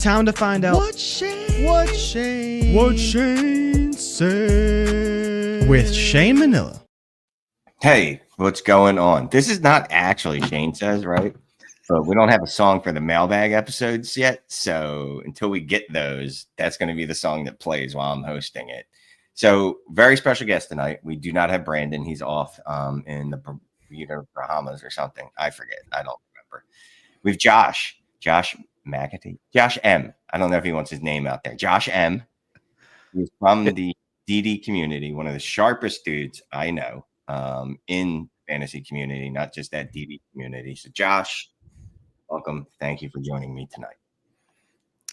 Time to find out what Shane said with Shane Manila. Hey, what's going on? This is not actually Shane Says, right? But we don't have a song for the Mailbag episodes yet. So until we get those, that's going to be the song that plays while I'm hosting it. So very special guest tonight. We do not have Brandon. He's off in the Bahamas or something. I forget. I don't remember. We've Josh McAtee. Josh M. I don't know if he wants his name out there. Josh M. He's from the DD community, one of the sharpest dudes I know in fantasy community, not just that DD community. So Josh, welcome. Thank you for joining me tonight.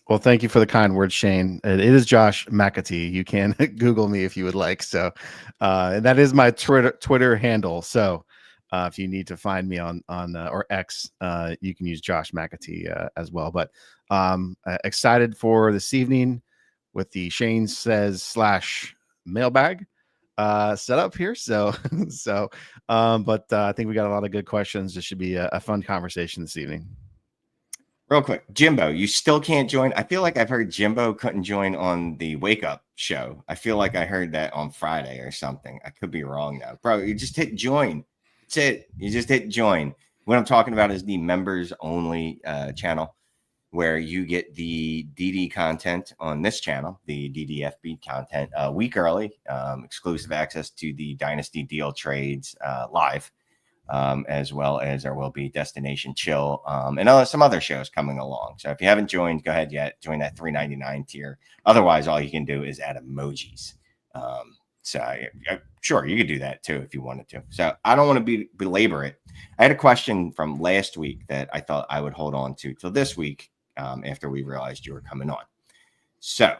Well, thank you for the kind words, Shane. It is Josh McAtee. You can Google me if you would like. So and that is my Twitter handle. So if you need to find me on or X, you can use Josh McAtee as well. But excited for this evening with the Shane Says / Mailbag set up here. But I think we got a lot of good questions. This should be a fun conversation this evening. Real quick, Jimbo, you still can't join. I feel like I've heard Jimbo couldn't join on the Wake Up show. I feel like I heard that on Friday or something. I could be wrong now. Bro, you just hit join. That's it. You just hit join. What I'm talking about is the members only channel where you get the DD content on this channel, the DDFB content a week early, exclusive access to the Dynasty Deal trades live, as well as there will be Destination Chill and some other shows coming along. So if you haven't joined, go ahead yet. Join that $3.99 tier. Otherwise, all you can do is add emojis. Sure, you could do that too if you wanted to. So I don't want to belabor it. I had a question from last week that I thought I would hold on to till this week after we realized you were coming on. So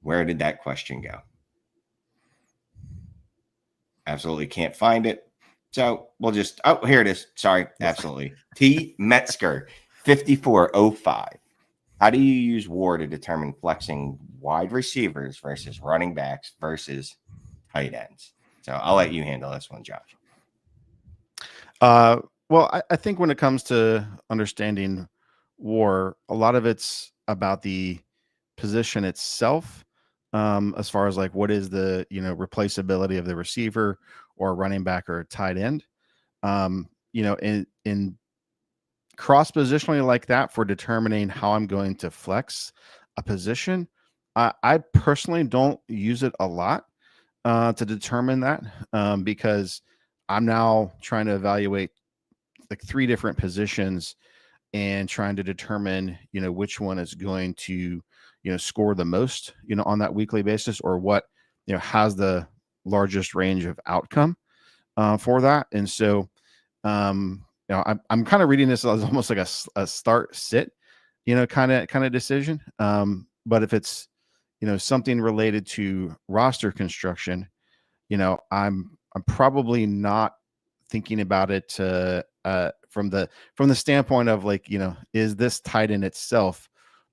where did that question go? Absolutely can't find it. So we'll just, here it is. Sorry, absolutely. T. Metzger, 5405. How do you use WAR to determine flexing wide receivers versus running backs versus tight ends? So I'll let you handle this one, Josh. Well, I think when it comes to understanding WAR, a lot of it's about the position itself, as far as like what is the replaceability of the receiver or running back or tight end. In cross-positionally like that for determining how I'm going to flex a position, I personally don't use it a lot to determine that because I'm now trying to evaluate like 3 different positions and trying to determine which one is going to score the most on that weekly basis, or what has the largest range of outcome for that. And so I'm kind of reading this as almost like a start sit kind of decision, but if it's something related to roster construction, I'm probably not thinking about it from the standpoint of like is this tight end itself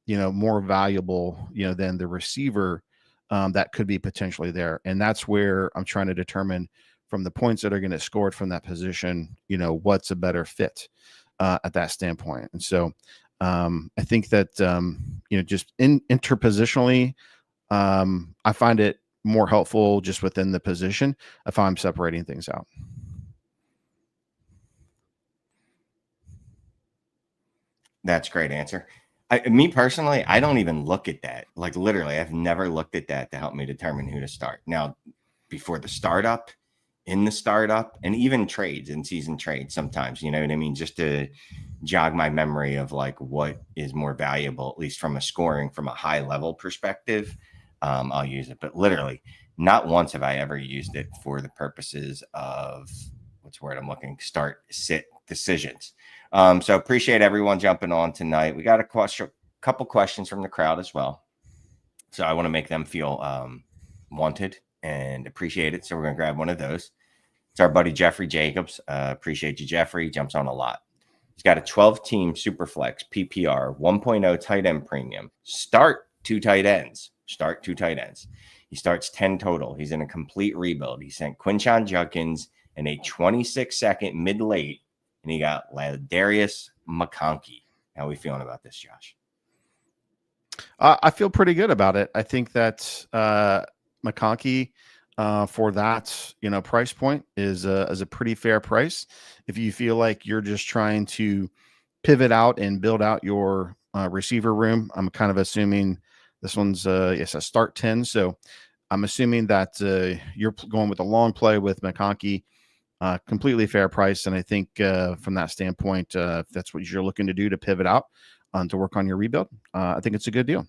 more valuable than the receiver that could be potentially there. And that's where I'm trying to determine from the points that are going to score it from that position, what's a better fit at that standpoint. And so I think that just interpositionally, I find it more helpful just within the position if I'm separating things out. That's a great answer. Me personally, I don't even look at that. Like literally, I've never looked at that to help me determine who to start. Now, before the startup, in the startup, and even trades, in season trades sometimes, you know what I mean? Just to jog my memory of like what is more valuable, at least from a scoring, from a high level perspective, I'll use it. But literally, not once have I ever used it for the purposes of, what's the word I'm looking, start, sit decisions. So appreciate everyone jumping on tonight. We got a couple questions from the crowd as well. So I want to make them feel wanted and appreciated. So we're going to grab one of those. It's our buddy Jeffrey Jacobs. Appreciate you, Jeffrey. Jumps on a lot. He's got a 12-team Superflex PPR 1.0 tight end premium. Start 2 tight ends. He starts 10 total. He's in a complete rebuild. He sent Quinshon Judkins in a 26-second mid-late, and he got Ladarius McConkey. How are we feeling about this, Josh? I feel pretty good about it. I think that McConkey for that price point is a pretty fair price. If you feel like you're just trying to pivot out and build out your receiver room, I'm kind of assuming this one's a start 10. So I'm assuming that you're going with a long play with McConkey. Completely fair price, and I think from that standpoint, if that's what you're looking to do to pivot out to work on your rebuild, I think it's a good deal.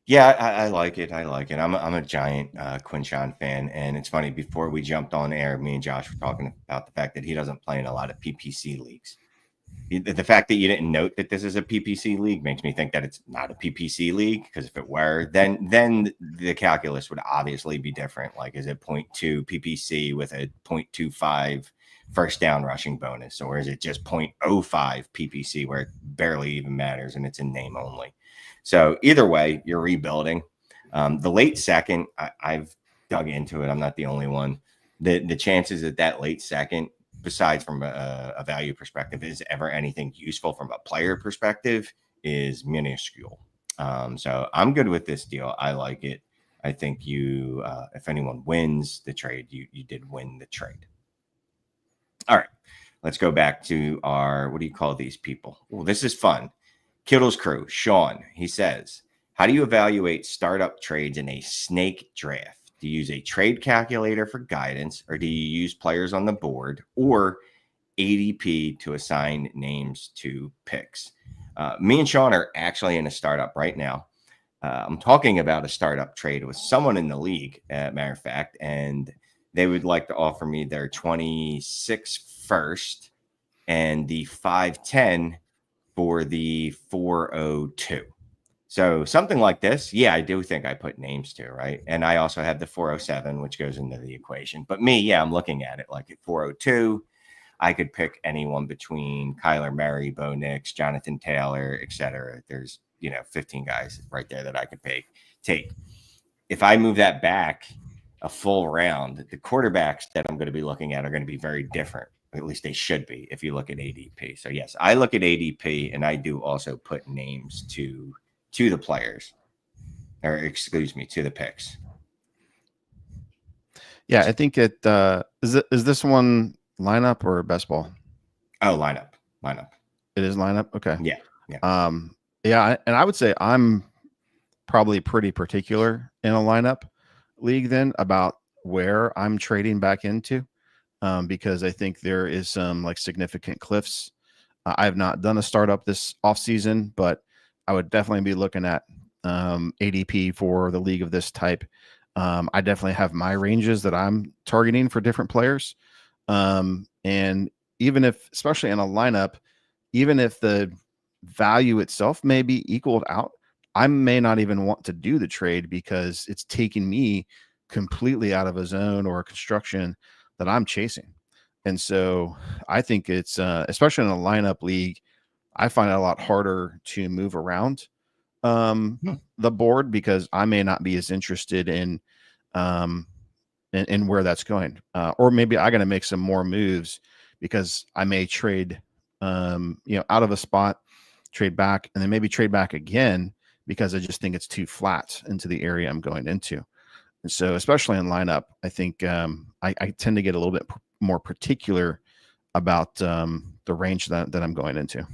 Yeah, I like it. I like it. I'm a giant Quinshon fan, and it's funny. Before we jumped on air, me and Josh were talking about the fact that he doesn't play in a lot of PPC leagues. The fact that you didn't note that this is a PPC league makes me think that it's not a PPC league, because if it were, then the calculus would obviously be different. Like, is it 0.2 PPC with a 0.25 first down rushing bonus, or is it just 0.05 PPC where it barely even matters and it's in name only? So either way, you're rebuilding. The late second, I've dug into it. I'm not the only one. The chances that late second, besides from a value perspective, is ever anything useful from a player perspective, is minuscule. So I'm good with this deal. I like it. I think you, if anyone wins the trade, you did win the trade. All right, let's go back to our, what do you call these people? Oh, this is fun. Kittle's crew, Sean, he says, how do you evaluate startup trades in a snake draft? Do you use a trade calculator for guidance, or do you use players on the board, or ADP to assign names to picks? Me and Sean are actually in a startup right now. I'm talking about a startup trade with someone in the league, matter of fact, and they would like to offer me their 26 first and the 510 for the 402. So something like this, yeah, I do think I put names to, right? And I also have the 407, which goes into the equation. But me, yeah, I'm looking at it like at 402, I could pick anyone between Kyler Murray, Bo Nix, Jonathan Taylor, etc. There's 15 guys right there that I could take. If I move that back a full round, the quarterbacks that I'm going to be looking at are going to be very different. At least they should be if you look at ADP. So yes, I look at ADP, and I do also put names to the players, or excuse me, to the picks. Yeah, I think it is this one lineup or best ball? Oh, lineup. It is lineup. Okay. Yeah. Yeah, and I would say I'm probably pretty particular in a lineup league then about where I'm trading back into, because I think there is some like significant cliffs. I have not done a startup this off season, but I would definitely be looking at ADP for the league of this type. I definitely have my ranges that I'm targeting for different players. And even if, especially in a lineup, even if the value itself may be equaled out, I may not even want to do the trade because it's taking me completely out of a zone or a construction that I'm chasing. And so I think it's, especially in a lineup league, I find it a lot harder to move around the board because I may not be as interested in where that's going. Or maybe I got to make some more moves because I may trade, out of a spot, trade back, and then maybe trade back again because I just think it's too flat into the area I'm going into. And so, especially in lineup, I think I tend to get a little bit more particular about the range that I'm going into.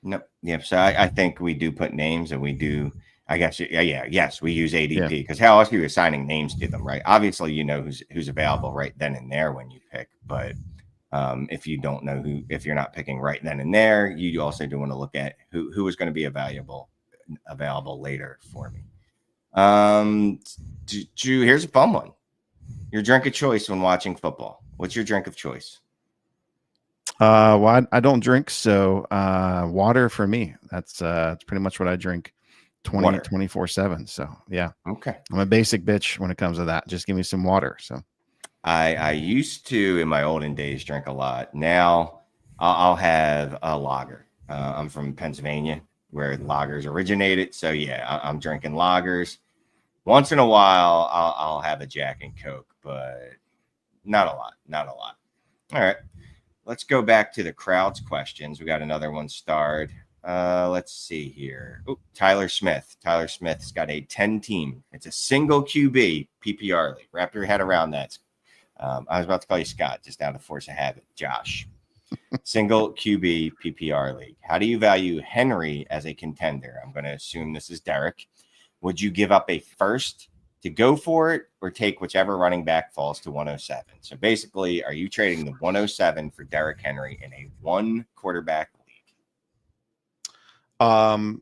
Nope. Yeah. So I think we do put names, and we do, I guess, yes, we use ADP because how else are you assigning names to them, right? Obviously, who's available right then and there when you pick, but if you don't know if you're not picking right then and there, you also do want to look at who is going to be available later for me. Here's a fun one. Your drink of choice when watching football. What's your drink of choice? Well, I don't drink, so water for me. That's pretty much what I drink 24/7. So yeah. Okay. I'm a basic bitch when it comes to that. Just give me some water. So I used to, in my olden days, drink a lot. Now I'll have a lager. I'm from Pennsylvania, where lagers originated. So yeah, I'm drinking lagers. Once in a while, I'll have a Jack and Coke, but not a lot. All right. Let's go back to the crowd's questions. We got another one starred. Let's see here. Oh, Tyler Smith. Tyler Smith's got a 10-team. It's a single QB PPR league. Wrap your head around that. I was about to call you Scott, just out of force of habit. Josh. Single QB PPR league. How do you value Henry as a contender? I'm going to assume this is Derrick. Would you give up a first to go for it or take whichever running back falls to 107? So basically, are you trading the 107 for Derrick Henry in a one quarterback league?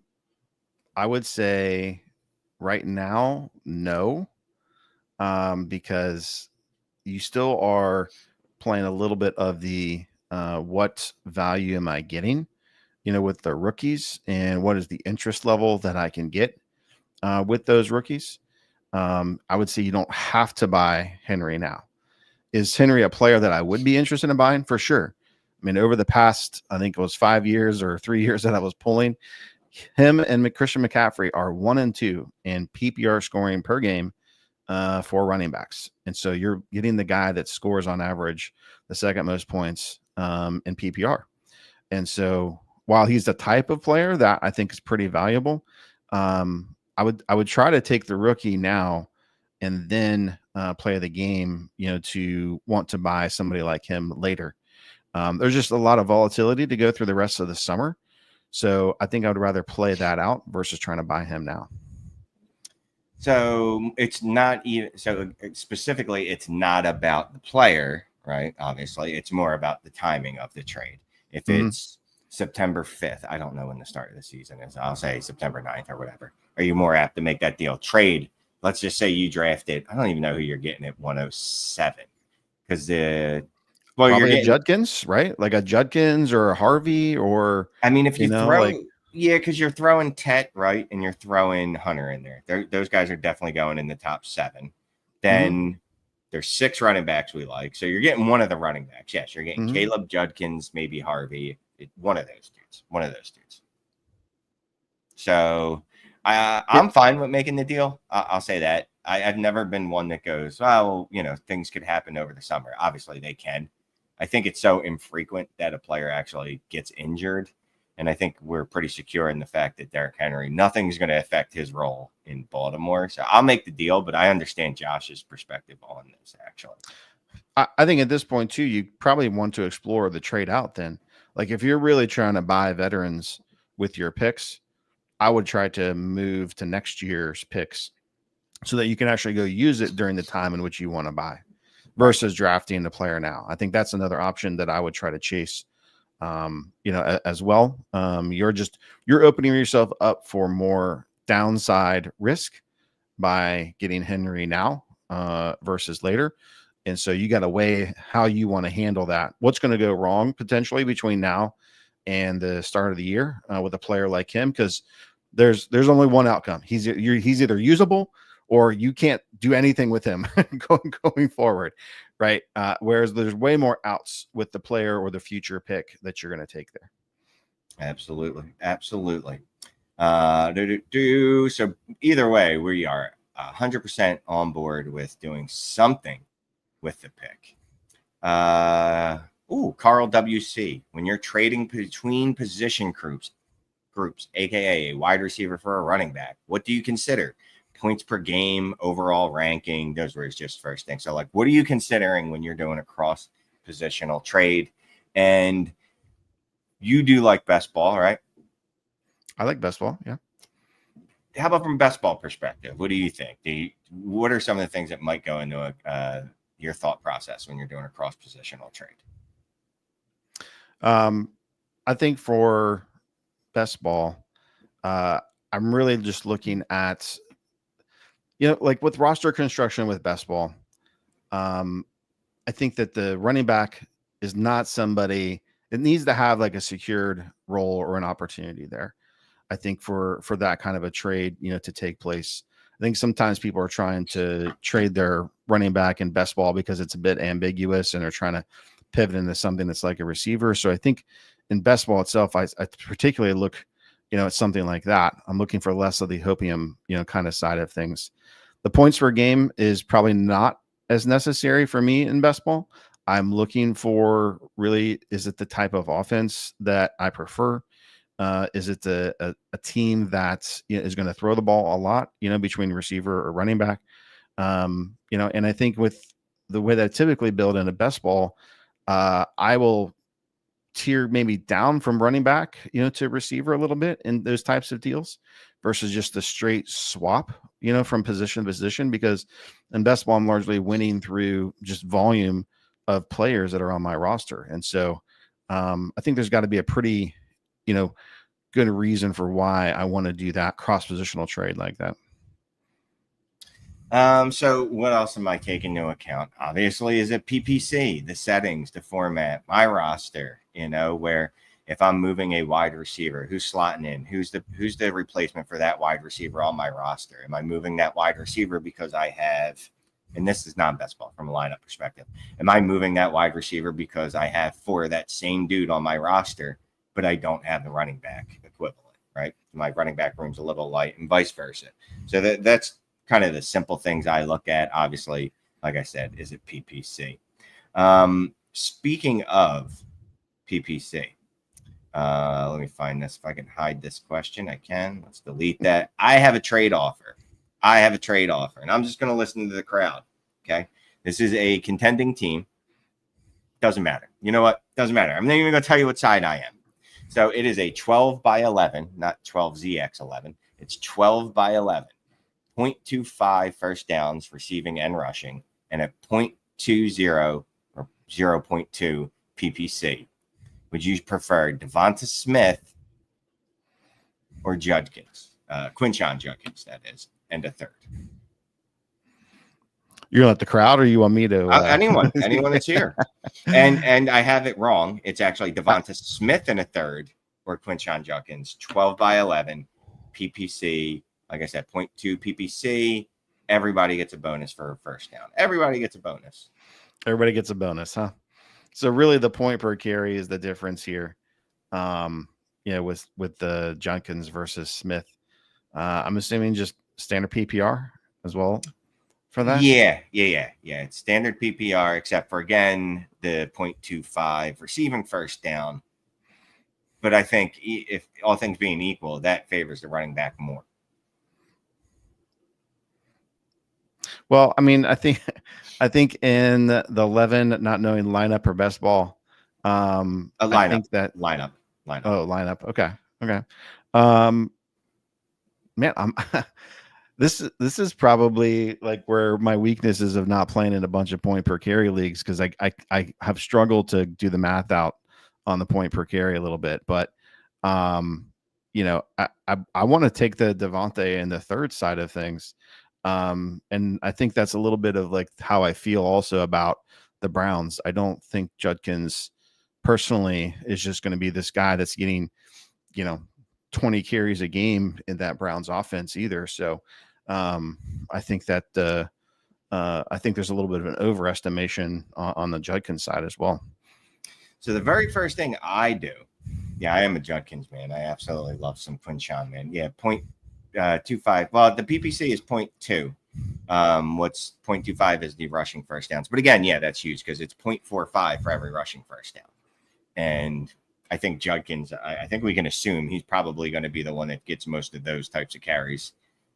I would say right now, no, because you still are playing a little bit of the what value am I getting, with the rookies, and what is the interest level that I can get with those rookies. I would say you don't have to buy Henry now. Is Henry a player that I would be interested in buying? For sure. I mean, over the past, I think it was 5 years or 3 years that I was pulling, him and Christian McCaffrey are 1 and 2 in PPR scoring per game for running backs. And so you're getting the guy that scores on average the second most points in PPR. And so while he's the type of player that I think is pretty valuable, I would try to take the rookie now and then play the game, to want to buy somebody like him later. There's just a lot of volatility to go through the rest of the summer. So I think I would rather play that out versus trying to buy him now. So it's not even, so specifically, it's not about the player, right? Obviously, it's more about the timing of the trade. If it's September 5th, I don't know when the start of the season is. I'll say September 9th or whatever. Are you more apt to make that deal? Trade. Let's just say you drafted, I don't even know who you're getting at 107. Because probably you're getting Judkins, right? Like a Judkins or a Harvey, or I mean, if you throw, because you're throwing Tet, right, and you're throwing Hunter in there. Those guys are definitely going in the top 7. Then there's 6 running backs we like, so you're getting one of the running backs. Yes, you're getting Caleb, Judkins, maybe Harvey, one of those dudes. So I'm fine with making the deal. I'll say that. I've never been one that goes, well, things could happen over the summer. Obviously, they can. I think it's so infrequent that a player actually gets injured. And I think we're pretty secure in the fact that Derrick Henry, nothing's going to affect his role in Baltimore. So I'll make the deal, but I understand Josh's perspective on this, actually. I think at this point, too, you probably want to explore the trade out then. Like if you're really trying to buy veterans with your picks, I would try to move to next year's picks so that you can actually go use it during the time in which you want to buy versus drafting the player now. I think that's another option that I would try to chase, as well. You're opening yourself up for more downside risk by getting Henry now versus later. And so you got to weigh how you want to handle that. What's going to go wrong potentially between now and the start of the year with a player like him? Because there's only one outcome. He's either usable or you can't do anything with him going forward, right? Whereas there's way more outs with the player or the future pick that you're going to take there. Absolutely. So either way, we are 100% on board with doing something with the pick. Carl WC, when you're trading between position groups, aka a wide receiver for a running back, what do you consider? Points per game, overall ranking, those were his just first thing. So what are you considering when you're doing a cross positional trade? And you do like best ball, right? I like best ball. Yeah. How about from best ball perspective? What do you think? What are some of the things that might go into your thought process when you're doing a cross positional trade? I think for best ball, I'm really just looking at, with roster construction with best ball. I think that the running back is not somebody that needs to have like a secured role or an opportunity there. I think for that kind of a trade, to take place, I think sometimes people are trying to trade their running back in best ball because it's a bit ambiguous and they're trying to pivot into something that's like a receiver. So I think in best ball itself, I particularly look, at something like that. I'm looking for less of the hopium, kind of side of things. The points per game is probably not as necessary for me in best ball. I'm looking for really, is it the type of offense that I prefer? Is it a team that is going to throw the ball a lot, between receiver or running back? And I think with the way that I typically build in a best ball, I will tier maybe down from running back, to receiver a little bit in those types of deals versus just the straight swap, from position to position, because in best ball, I'm largely winning through just volume of players that are on my roster. And so I think there's got to be a pretty, good reason for why I want to do that cross-positional trade like that. So what else am I taking into account? Obviously, is it PPC, the settings, the format, my roster, where if I'm moving a wide receiver, who's slotting in, who's the replacement for that wide receiver on my roster? Am I moving that wide receiver because I have, and this is not best ball from a lineup perspective, am I moving that wide receiver because I have 4 of that same dude on my roster, but I don't have the running back equivalent, right? My running back room's a little light and vice versa. So that's kind of the simple things I look at. Obviously, like I said, is it PPC? Speaking of PPC, let me find this. If I can hide this question, I can. Let's delete that. I have a trade offer. And I'm just going to listen to the crowd. Okay. This is a contending team. Doesn't matter. You know what? Doesn't matter. I'm not even going to tell you what side I am. So it is a 12 by 11, not 12ZX11. It's 12 by 11. 0.25 first downs receiving and rushing, and a 0.20 or 0.2 PPC. Would you prefer Devonta Smith or Judkins? Quinshon Judkins, that is, and a third. You're gonna let the crowd, or you want me to? Anyone that's here. And I have it wrong. It's actually Devonta Smith and a third, or Quinshon Judkins, 12 by 11 PPC. Like I said, 0.2 PPC. Everybody gets a bonus for a first down. Everybody gets a bonus, huh? So really, the point per carry is the difference here. With the Judkins versus Smith. I'm assuming just standard PPR as well for that. Yeah. It's standard PPR, except for, again, the 0.25 receiving first down. But I think if all things being equal, that favors the running back more. Well, I mean, I think in the 11, not knowing lineup or best ball, a lineup. I think that lineup. Oh, lineup. Okay. Man, this is probably like where my weakness is of not playing in a bunch of point per carry leagues, because I have struggled to do the math out on the point per carry a little bit, but I want to take the Devonta and the third side of things. And I think that's a little bit of like how I feel also about the Browns. I don't think Judkins personally is just going to be this guy that's getting, 20 carries a game in that Browns offense either. So I think that I think there's a little bit of an overestimation on the Judkins side as well. So the very first thing I do, I am a Judkins man. I absolutely love some Quinshon, man. Yeah, 0.25. Well, the PPC is 0.2. What's 0.25 is the rushing first downs. But again, that's huge because it's 0.45 for every rushing first down. And I think Judkins, I think we can assume he's probably going to be the one that gets most of those types of carries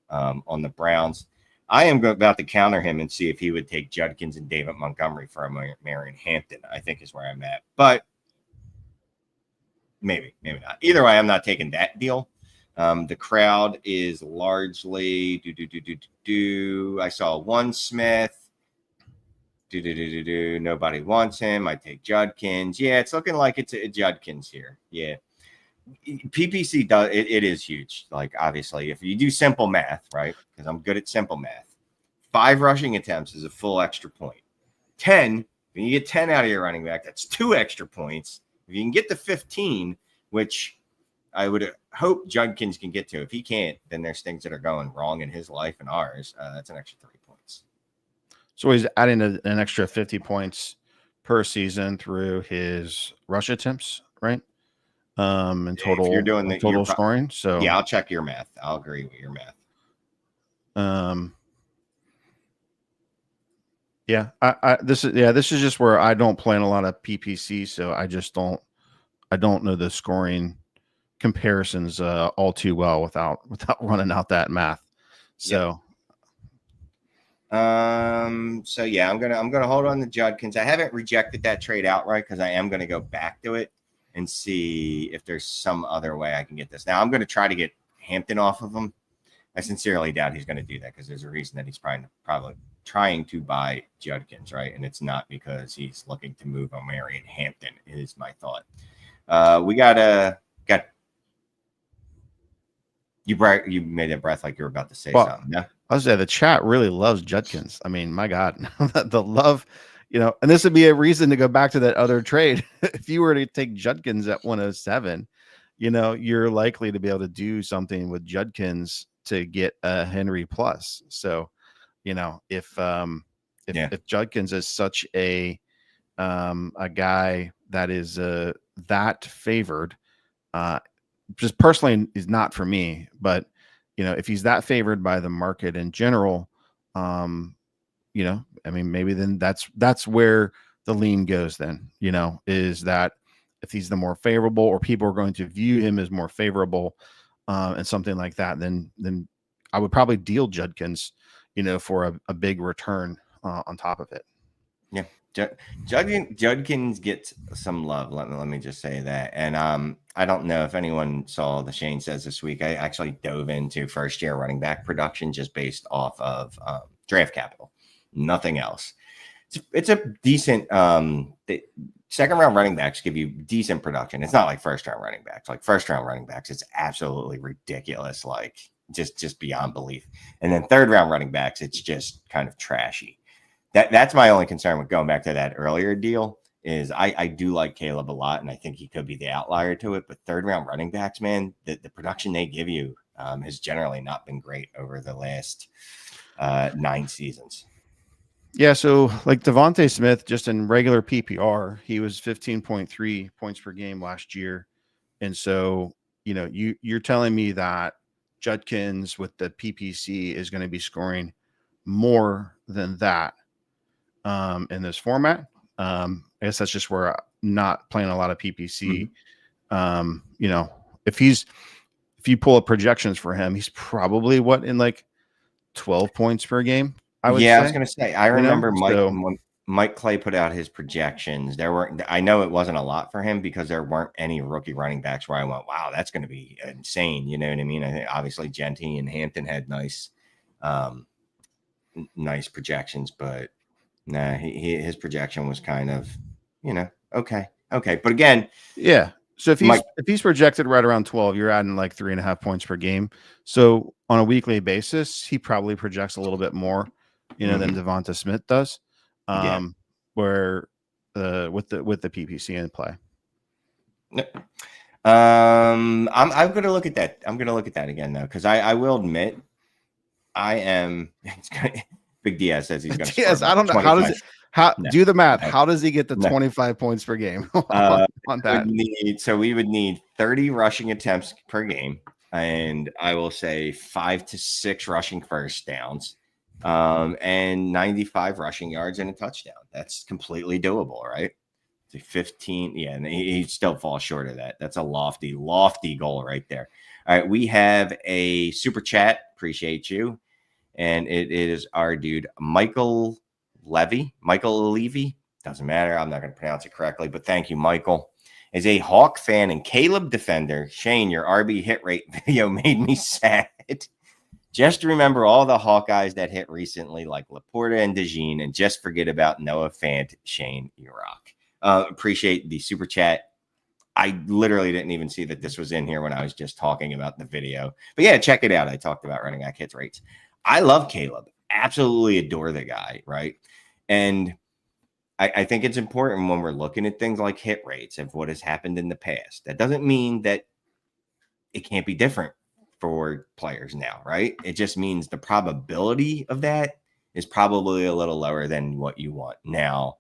on the Browns. I am about to counter him and see if he would take Judkins and David Montgomery for a Marion Hampton, I think is where I'm at. But maybe not. Either way, I'm not taking that deal. The crowd is largely I saw one Smith. Nobody wants him. I take Judkins. Yeah, it's looking like it's a Judkins here. Yeah. PPC does it is huge. Like, obviously, if you do simple math, right? Because I'm good at simple math. 5 rushing attempts is a full extra point. 10, when you get 10 out of your running back, that's 2 extra points. If you can get to 15, which I would hope Judkins can get to. If he can't, then there's things that are going wrong in his life and ours. That's an extra 3 points. So he's adding an extra 50 points per season through his rush attempts, right? In total, if you're doing the total scoring. So yeah, I'll check your math. I'll agree with your math. This is just where I don't play in a lot of PPC, so I don't know the scoring comparisons all too well without running out that math. So, so yeah, I'm gonna hold on to Judkins. I haven't rejected that trade outright because I am gonna go back to it and see if there's some other way I can get this. Now I'm gonna try to get Hampton off of him. I sincerely doubt he's gonna do that because there's a reason that he's probably trying to buy Judkins, right? And it's not because he's looking to move Omari and Hampton, is my thought. We got you made a breath like you were about to say something. Yeah. I was saying the chat really loves Judkins. I mean, my God, the love, and this would be a reason to go back to that other trade. If you were to take Judkins at 107, you're likely to be able to do something with Judkins to get a Henry plus. So, if Judkins is such a guy that is that favored, just personally is not for me, but if he's that favored by the market in general, I mean, maybe then that's where the lean goes then, is that if he's the more favorable or people are going to view him as more favorable and something like that, then I would probably deal Judkins, for a big return on top of it. Yeah. Judkins gets some love. Let me just say that. And I don't know if anyone saw the Shane Says this week. I actually dove into first year running back production just based off of draft capital, nothing else. It's a decent second round running backs give you decent production. It's not like first round running backs. Like first round running backs, it's absolutely ridiculous, like just beyond belief. And then third round running backs, it's just kind of trashy. That's my only concern with going back to that earlier deal is I do like Caleb a lot, and I think he could be the outlier to it. But third round running backs, man, the production they give you has generally not been great over the last 9 seasons. Yeah, so like Devonta Smith, just in regular PPR, he was 15.3 points per game last year. And so, you're telling me that Judkins with the PPC is going to be scoring more than that in this format. I guess that's just where I'm not playing a lot of PPC. If you pull up projections for him, he's probably in like 12 points per game. I was going to say, I remember when Mike Clay put out his projections. I know it wasn't a lot for him because there weren't any rookie running backs where I went, wow, that's going to be insane. You know what I mean? I think obviously Genty and Hampton had nice projections, but nah, his projection was kind of, okay. But again, yeah. So if he's projected right around 12, you're adding like 3.5 points per game. So on a weekly basis, he probably projects a little bit more, than Devonta Smith does. Where with the PPC in play. I'm going to look at that. I'm going to look at that again though, because I will admit I am. Big Diaz says he's going to. Diaz, I don't know how does it. Do the math? How does he get the 25 points per game on that? We would need 30 rushing attempts per game, and I will say 5 to 6 rushing first downs, and 95 rushing yards and a touchdown. That's completely doable, right? 15, yeah, and he still falls short of that. That's a lofty goal right there. All right, we have a super chat. Appreciate you, and it is our dude Michael Levy. Doesn't matter. I'm not going to pronounce it correctly, but thank you, Michael. As a Hawk fan and Caleb defender, Shane, your RB hit rate video made me sad. Just remember all the Hawkeyes that hit recently, like Laporta and DeJean, and just forget about Noah Fant. Shane, you rock. Appreciate the super chat. I literally didn't even see that this was in here when I was just talking about the video. But yeah, check it out. I talked about running back hit rates. I love Caleb. Absolutely adore the guy, right? And I think it's important when we're looking at things like hit rates of what has happened in the past. That doesn't mean that it can't be different for players now, right? It just means the probability of that is probably a little lower than what you want. Now,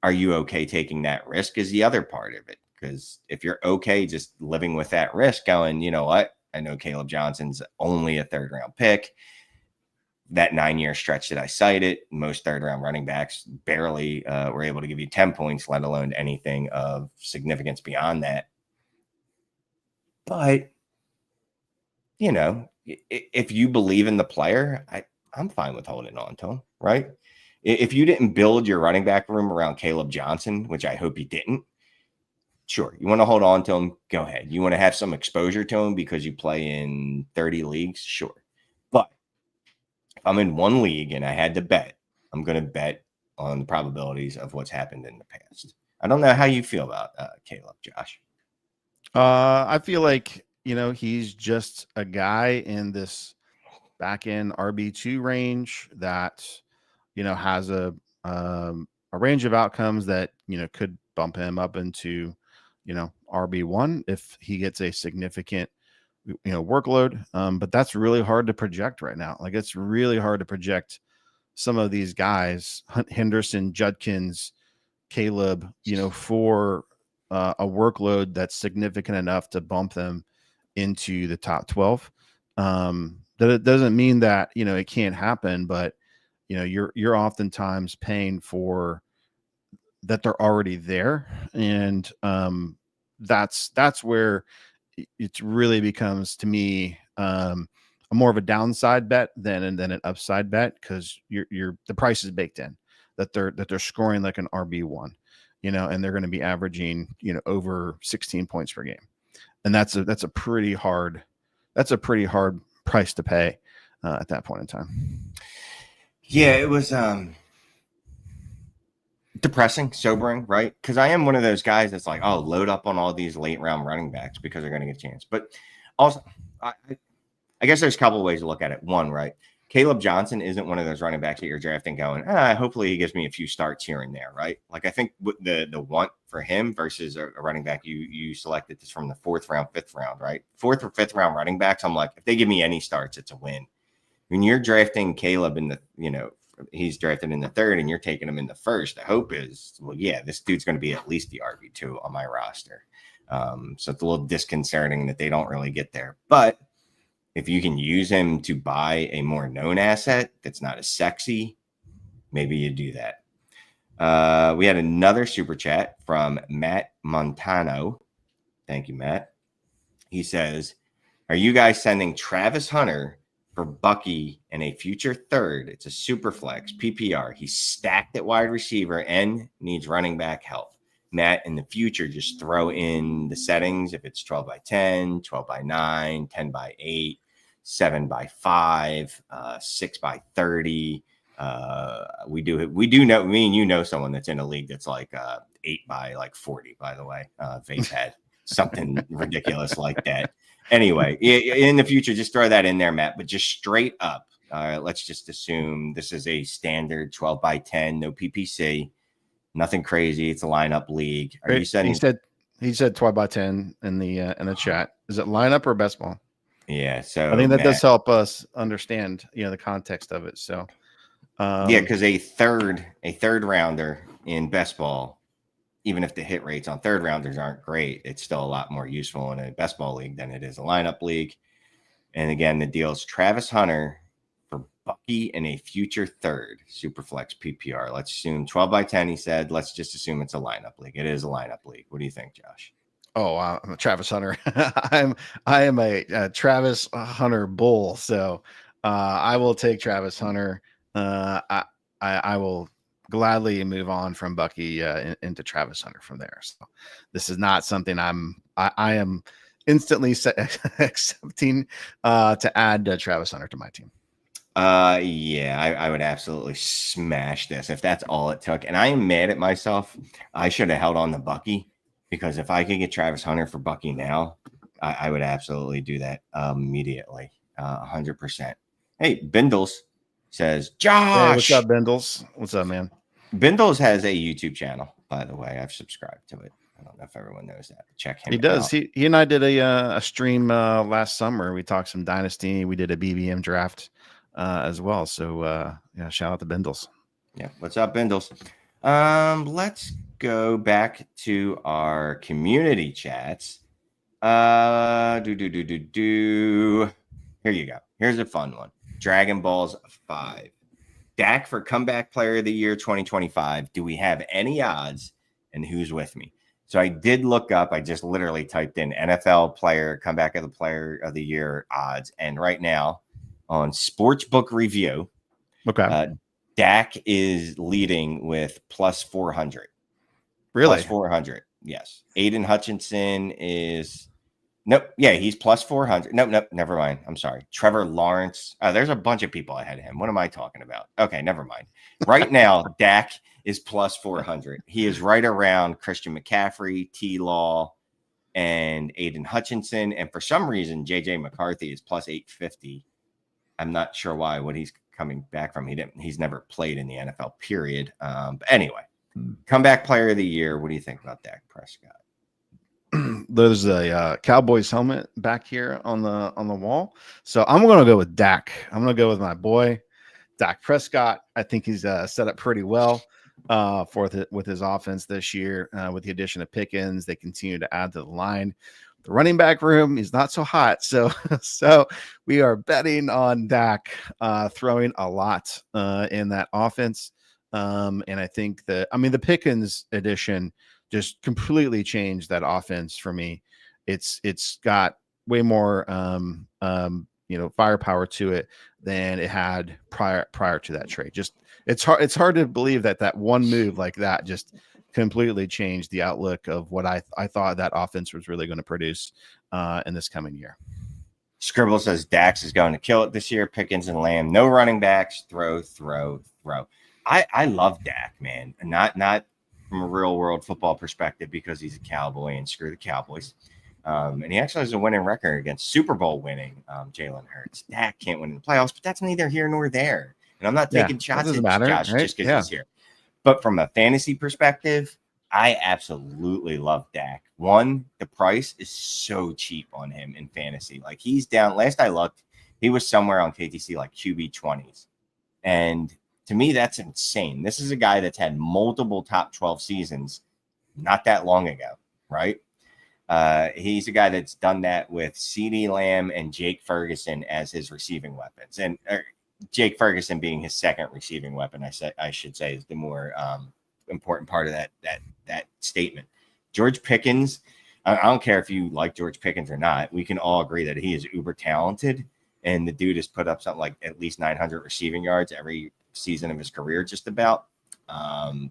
are you okay taking that risk is the other part of it. Because if you're okay just living with that risk going, you know what? I know Caleb Johnson's only a 3rd round pick. That 9-year stretch that I cited, most 3rd round running backs barely were able to give you 10 points, let alone anything of significance beyond that. But, if you believe in the player, I'm fine with holding on to him, right? If you didn't build your running back room around Caleb Johnson, which I hope you didn't, sure, you want to hold on to him, go ahead. You want to have some exposure to him because you play in 30 leagues, sure. But if I'm in one league and I had to bet, I'm going to bet on the probabilities of what's happened in the past. I don't know how you feel about Caleb, Josh. I feel like, he's just a guy in this back end RB2 range that, has a range of outcomes that, could bump him up into, RB1 if he gets a significant, workload. But that's really hard to project right now. Like, it's really hard to project some of these guys, Henderson, Judkins, Caleb, for a workload that's significant enough to bump them into the top 12. That it doesn't mean that, it can't happen, but you're oftentimes paying for that they're already there. And that's where it really becomes, to me, more of a downside bet than an upside bet, because the price is baked in that they're scoring like an RB1, and they're going to be averaging, over 16 points per game. And that's a pretty hard price to pay at that point in time. Yeah, it was depressing, sobering, right? Because I am one of those guys that's like, oh, load up on all these late round running backs because they're going to get a chance. But also, I guess there's a couple of ways to look at it. One, right? Caleb Johnson isn't one of those running backs that you're drafting going, hopefully he gives me a few starts here and there, right? Like, I think the want for him versus a running back, you selected this from the 4th round, 5th round, right? 4th or 5th round running backs, I'm like, if they give me any starts, it's a win. When you're drafting Caleb in the, he's drafted in the 3rd and you're taking him in the 1st, the hope is, well, yeah, this dude's going to be at least the RB2 on my roster. So it's a little disconcerting that they don't really get there. But if you can use him to buy a more known asset that's not as sexy, maybe you do that. We had another super chat from Matt Montano. Thank you, Matt. He says, are you guys sending Travis Hunter for Bucky and a future 3rd? It's a Superflex PPR. He's stacked at wide receiver and needs running back help. Matt, in the future, just throw in the settings. If it's 12 by 10, 12 by 9, 10 by 8, 7 by 5, 6 by 30. We do know, me and someone that's in a league that's like 8 by like 40, by the way. Vape had something ridiculous like that. Anyway, in the future, just throw that in there, Matt, but just straight up. Let's just assume this is a standard 12 by 10, no PPC, nothing crazy. It's a lineup league. Are you sending? He said 12 by 10 in the chat. Is it lineup or best ball? Yeah, so I think that does help us understand, the context of it. So, yeah, because a third rounder in best ball, even if the hit rates on 3rd rounders aren't great, it's still a lot more useful in a best ball league than it is a lineup league. And again, the deal is Travis Hunter for Bucky and a future 3rd Superflex PPR. Let's assume 12 by 10. He said, let's just assume it's a lineup league. It is a lineup league. What do you think, Josh? Oh, I'm a Travis Hunter. I am a Travis Hunter bull. So I will take Travis Hunter. I will gladly move on from Bucky into Travis Hunter from there. So this is not something I am instantly accepting to add Travis Hunter to my team. Yeah, I would absolutely smash this if that's all it took. And I am mad at myself. I should have held on to Bucky, because if I could get Travis Hunter for Bucky now, I would absolutely do that immediately, 100%. Hey, Bindles says, Josh. Hey, what's up, Bindles? What's up, man? Bindles has a YouTube channel, by the way. I've subscribed to it. I don't know if everyone knows that. Check him out. He does. He and I did a stream last summer. We talked some Dynasty. We did a BBM draft as well. So, yeah, shout out to Bindles. Yeah. What's up, Bindles? Let's go back to our community chats. Here you go. Here's a fun one. Dragon Balls 5. Dak for comeback player of the year 2025. Do we have any odds, and who's with me? So I did look up. I just literally typed in NFL player, comeback of the player of the year odds. And right now on Sportsbook Review, Okay. Dak is leading with plus 400. Really? Plus 400. Yes. Aiden Hutchinson is nope. Yeah, he's plus 400. Nope. Never mind. I'm sorry. Trevor Lawrence. There's a bunch of people ahead of him. What am I talking about? Okay, never mind. Right now, Dak is plus 400. He is right around Christian McCaffrey, T. Law, and Aiden Hutchinson. And for some reason, JJ McCarthy is plus 850. I'm not sure why. What he's coming back from. He's never played in the NFL. Period. But anyway, comeback player of the year. What do you think about Dak Prescott? There's a Cowboys helmet back here on the wall, so I'm going to go with Dak. I'm going to go with my boy Dak Prescott. I think he's set up pretty well with his offense this year. With the addition of Pickens, they continue to add to the line. The running back room is not so hot, so we are betting on Dak throwing a lot in that offense. And I think the Pickens addition just completely changed that offense for me. It's got way more firepower to it than it had prior to that trade. Just it's hard to believe that one move like that just completely changed the outlook of what I thought that offense was really going to produce in this coming year. Scribble says Dax is going to kill it this year. Pickens and Lamb, no running backs, throw. I love Dak, man. Not from a real world football perspective because he's a Cowboy and screw the Cowboys. And he actually has a winning record against Super Bowl winning Jalen Hurts. Dak can't win in the playoffs, but that's neither here nor there. And I'm not taking shots at Josh right? Just because he's here. But from a fantasy perspective, I absolutely love Dak. One, the price is so cheap on him in fantasy. Like he's down. Last I looked, he was somewhere on KTC like QB 20s. And to me, that's insane. This is a guy that's had multiple top 12 seasons not that long ago, right? He's a guy that's done that with CeeDee Lamb and Jake Ferguson as his receiving weapons. And Jake Ferguson being his second receiving weapon, I should say, is the more important part of that statement. George Pickens, I don't care if you like George Pickens or not. We can all agree that he is uber talented. And the dude has put up something like at least 900 receiving yards every season of his career, just about.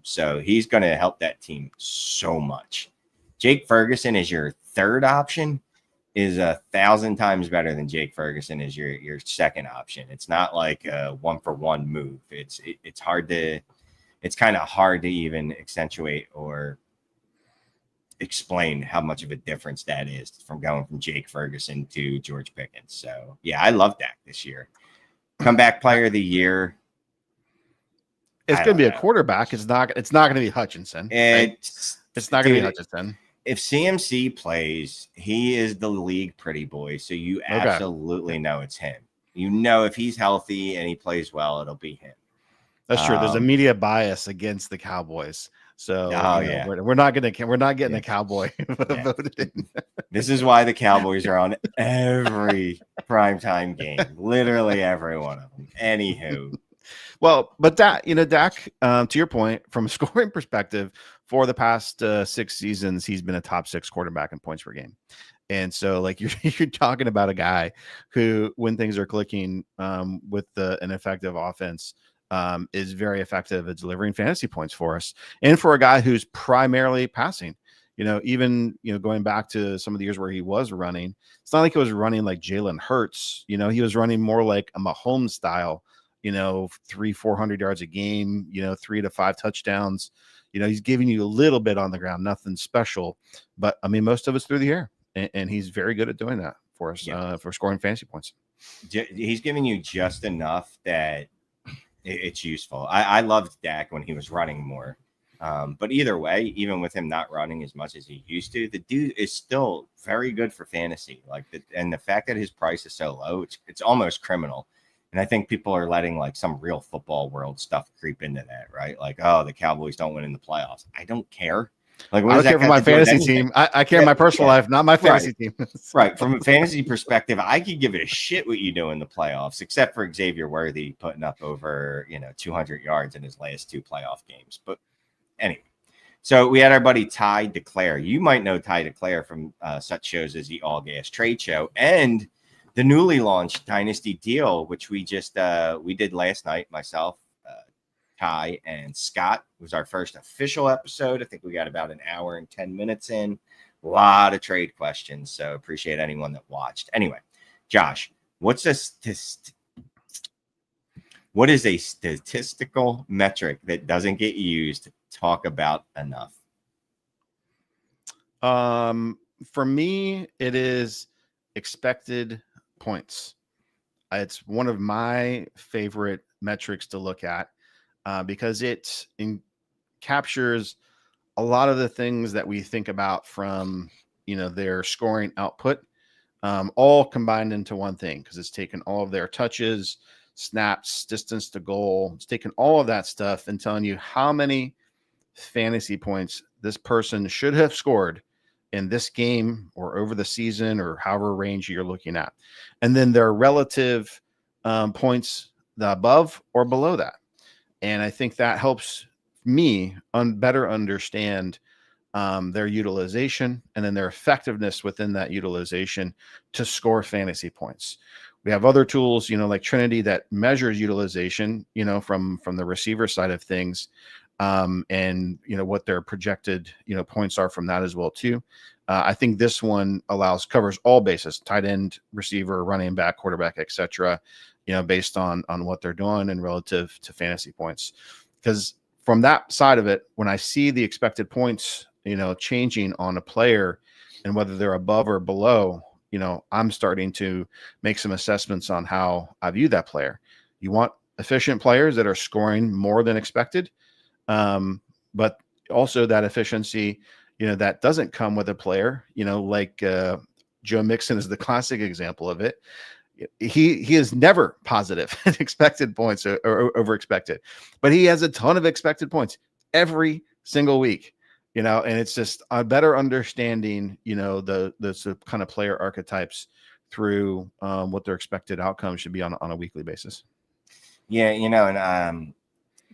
So he's going to help that team so much. Jake Ferguson is your third option, is 1,000 times better than Jake Ferguson is your second option. It's not like a 1-for-1 move. It's kind of hard to even accentuate or explain how much of a difference that is from going from Jake Ferguson to George Pickens. So yeah, I love Dak this year. Comeback player of the year. It's going to be a quarterback. It's not going to be Hutchinson. It's not going to be Hutchinson. If CMC plays, he is the league pretty boy. So you absolutely know it's him. You know, if he's healthy and he plays well, it'll be him. That's true. There's a media bias against the Cowboys. So we're not getting a Cowboy voted in. This is why the Cowboys are on every primetime game. Literally every one of them. Anywho. Well, but Dak, to your point, from a scoring perspective, for the past 6 seasons, he's been a top 6 quarterback in points per game. And so, like you're talking about a guy who, when things are clicking with an effective offense, is very effective at delivering fantasy points for us, and for a guy who's primarily passing. Even going back to some of the years where he was running, it's not like he was running like Jalen Hurts. He was running more like a Mahomes style. 300-400 yards a game, 3 to 5 touchdowns. He's giving you a little bit on the ground, nothing special, but I mean, most of it's through the air, and he's very good at doing that for us, for scoring fantasy points. He's giving you just enough that it's useful. I loved Dak when he was running more, but either way, even with him not running as much as he used to, the dude is still very good for fantasy. And the fact that his price is so low, it's almost criminal. And I think people are letting like some real football world stuff creep into that, right? Like, oh, the Cowboys don't win in the playoffs. I don't care. Like, I don't care for my fantasy team. I care my personal life, not my fantasy team. Right. From a fantasy perspective, I could give it a shit what you do in the playoffs, except for Xavier Worthy putting up over 200 yards in his last 2 playoff games. But anyway, So we had our buddy Ty Declare. You might know Ty Declare from such shows as the All Gas Trade Show and the newly launched Dynasty Deal, which we did last night. Myself, Ty, and Scott. It was our first official episode. I think we got about an hour and 10 minutes in. A lot of trade questions, so appreciate anyone that watched. Anyway, Josh, what is a statistical metric that doesn't get used to talk about enough? For me, it is expected points. It's one of my favorite metrics to look at because it captures a lot of the things that we think about from, their scoring output, all combined into one thing, because it's taken all of their touches, snaps, distance to goal. It's taken all of that stuff and telling you how many fantasy points this person should have scored in this game or over the season or however range you're looking at. And then their relative points above or below that. And I think that helps me better understand their utilization and then their effectiveness within that utilization to score fantasy points. We have other tools, like Trinity, that measures utilization, from the receiver side of things, and what their projected points are from that as well too. I think this one covers all bases: tight end, receiver, running back, quarterback, etc. Based on what they're doing and relative to fantasy points. Because from that side of it, when I see the expected points, changing on a player and whether they're above or below, I'm starting to make some assessments on how I view that player. You want efficient players that are scoring more than expected, but also that efficiency, that doesn't come with a player, like Joe Mixon is the classic example of it. He is never positive in expected points or over expected, but he has a ton of expected points every single week. And it's just a better understanding, the kind of player archetypes through what their expected outcomes should be on a weekly basis. Yeah, and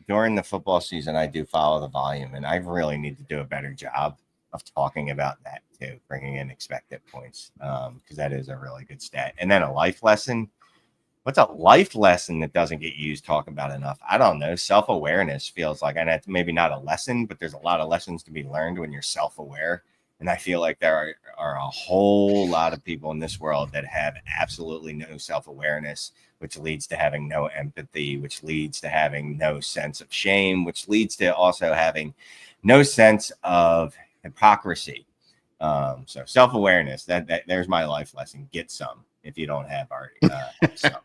during the football season, I do follow the volume, and I really need to do a better job of talking about that too, bringing in expected points, because that is a really good stat. And then a life lesson. What's a life lesson that doesn't get used talking about enough? I don't know. Self-awareness feels like, and it's maybe not a lesson, but there's a lot of lessons to be learned when you're self-aware. And I feel like there are a whole lot of people in this world that have absolutely no self-awareness, which leads to having no empathy, which leads to having no sense of shame, which leads to also having no sense of hypocrisy. So self-awareness, that there's my life lesson. Get some if you don't have already. Some.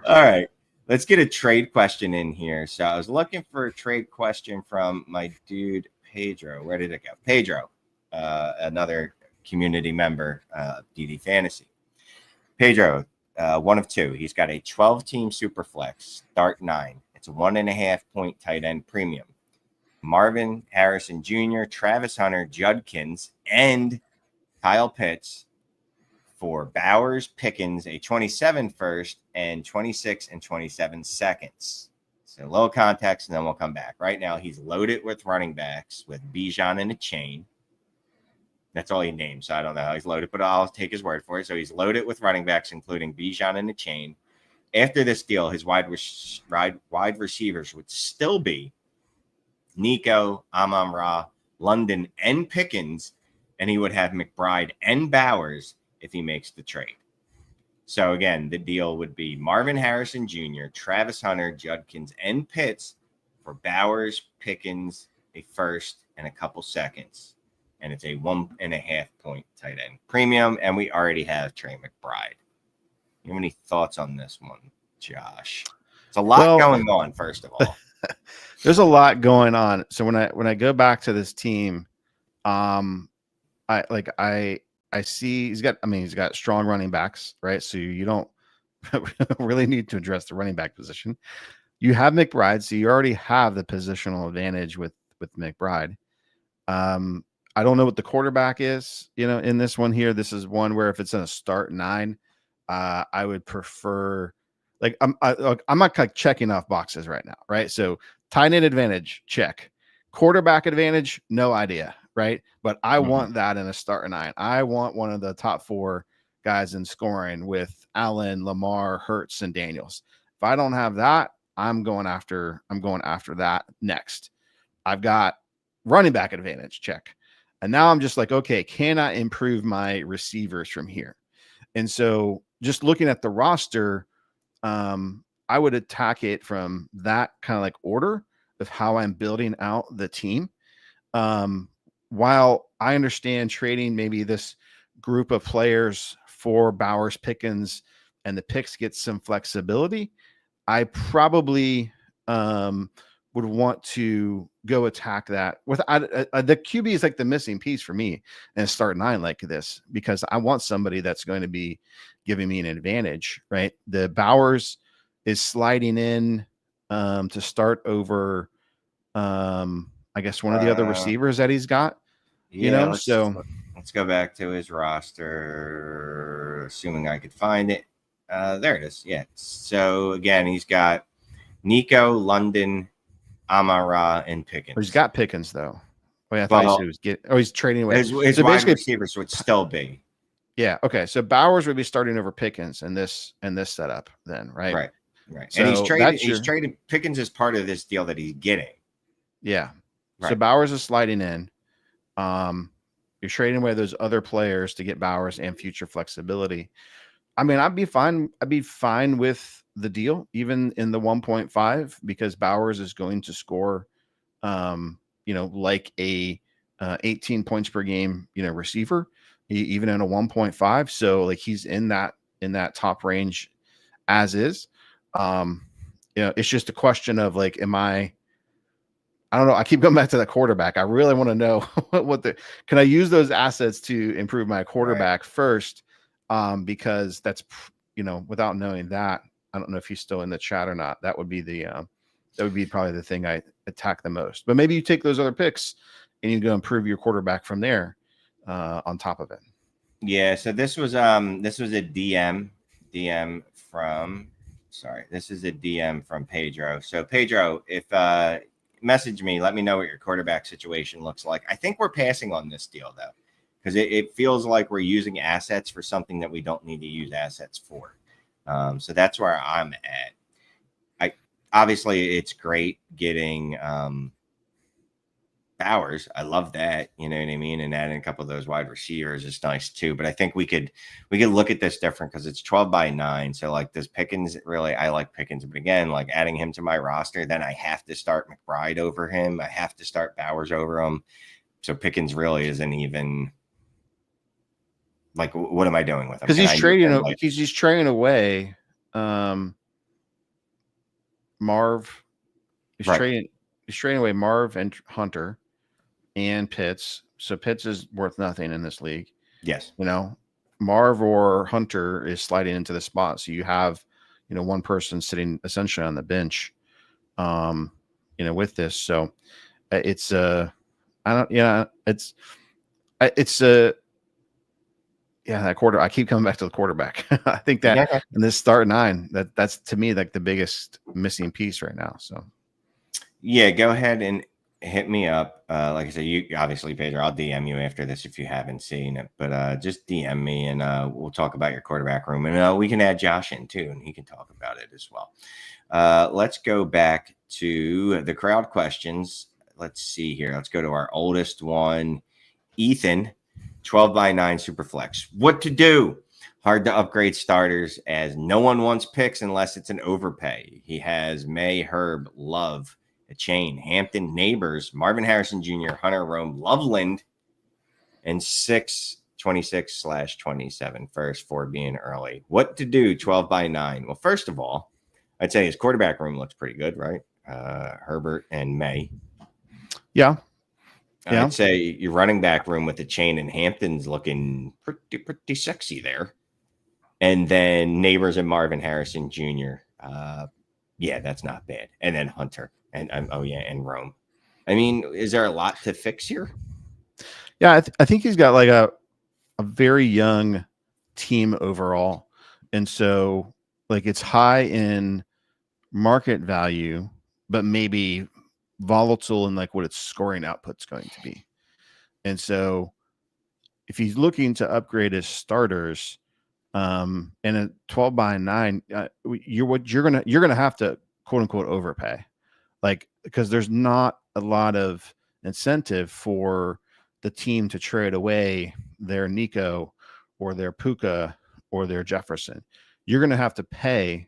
All right. Let's get a trade question in here. So I was looking for a trade question from my dude, Pedro. Where did it go? Pedro, another community member of DD Fantasy. Pedro, one of two. He's got a 12-team Superflex, start 9. It's a 1.5 point tight end premium. Marvin Harrison Jr., Travis Hunter, Judkins, and Kyle Pitts for Bowers, Pickens, a 27 first, and 26 and 27 seconds. So low context, and then we'll come back. Right now, he's loaded with running backs with Bijan in a chain. That's all he named, so I don't know how he's loaded, but I'll take his word for it. So he's loaded with running backs, including Bijan in a chain. After this deal, his wide receivers would still be Nico, Amon-Ra, London, and Pickens, and he would have McBride and Bowers if he makes the trade. So again, the deal would be Marvin Harrison Jr., Travis Hunter, Judkins, and Pitts for Bowers, Pickens, a first, and a couple seconds. And it's a 1.5 point tight end premium, and we already have Trey McBride. You have any thoughts on this one, Josh? It's a lot going on, first of all. There's a lot going on. So when I go back to this team, I see he's got strong running backs, right? So you don't really need to address the running back position. You have McBride, so you already have the positional advantage with McBride. I don't know what the quarterback is, in this one here. This is one where if it's in a start 9, I would prefer, I'm not like checking off boxes right now, right? So Tight end advantage, check. Quarterback advantage, no idea, right? But I want that in a starting 9. I want one of the top 4 guys in scoring with Allen, Lamar, Hurts, and Daniels. If I don't have that, I'm going after that next. I've got running back advantage, check. And now I'm just like, okay, can I improve my receivers from here? And so just looking at the roster, I would attack it from that kind of like order of how I'm building out the team. While I understand trading maybe this group of players for Bowers, Pickens, and the picks get some flexibility, I probably would want to go attack that with the QB is like the missing piece for me in a start 9 like this, because I want somebody that's going to be giving me an advantage, right? The Bowers is sliding in to start over, I guess one of the other receivers that he's got, so let's go back to his roster, assuming I could find it. There it is. Yeah. So again, he's got Nico, London, Amara, and Pickens. He's got Pickens though. I thought he was he's trading away. His so wide receivers would still be. Yeah. Okay. So Bowers would be starting over Pickens in this setup then, right? Right. So and he's trading Pickens as part of this deal that he's getting. Yeah. Right. So Bowers is sliding in. You're trading away those other players to get Bowers and future flexibility. I mean, I'd be fine with the deal, even in the 1.5, because Bowers is going to score, like a 18 points per game, receiver, even in a 1.5. So like he's in that top range as is. It's just a question of like, I don't know. I keep going back to that quarterback. I really want to know can I use those assets to improve my quarterback first? Because that's, without knowing that, I don't know if he's still in the chat or not. That would be probably the thing I attack the most. But maybe you take those other picks and you go improve your quarterback from there, on top of it. Yeah. So this was a DM from Pedro. So Pedro, if message me, let me know what your quarterback situation looks like. I think we're passing on this deal though, because it feels like we're using assets for something that we don't need to use assets for. So that's where I'm at. Obviously it's great getting Bowers. I love that, you know what I mean? And adding a couple of those wide receivers is nice too. But I think we could look at this different because it's 12/9. So like, does Pickens really? I like Pickens, but again, like adding him to my roster, then I have to start McBride over him. I have to start Bowers over him. So Pickens really isn't even like, what am I doing with him? Because he's trading away Marv. He's trading away Marv and Hunter and Pitts. So Pitts is worth nothing in this league. Yes. Marv or Hunter is sliding into the spot. So you have, one person sitting essentially on the bench, with this. So it's that quarter. I keep coming back to the quarterback. I think that in this start 9, that's to me like the biggest missing piece right now. So yeah, go ahead and hit me up. Like I said, you obviously, Pedro, I'll DM you after this if you haven't seen it, but just DM me and we'll talk about your quarterback room, and we can add Josh in too, and he can talk about it as well. Let's go back to the crowd questions. Let's see here. Let's go to our oldest one, Ethan, 12/9 Superflex. What to do? Hard to upgrade starters as no one wants picks unless it's an overpay. He has May, Herb, Love, a chain, Hampton, Neighbors, Marvin Harrison Jr., Hunter, Rome, Loveland, and 6/26/27 first for being early. What to do 12/9? Well, first of all, I'd say his quarterback room looks pretty good, right? Herbert and May. Yeah. I'd say your running back room with the chain and Hampton's looking pretty sexy there. And then Neighbors and Marvin Harrison Jr. That's not bad. And then Hunter and Rome. I mean, is there a lot to fix here? Yeah, I think he's got like a very young team overall. And so like it's high in market value, but maybe volatile in like what its scoring output's going to be. And so if he's looking to upgrade his starters, in a 12-by-9, you're gonna have to quote unquote overpay, like, because there's not a lot of incentive for the team to trade away their Nico or their Puka or their Jefferson. You're gonna have to pay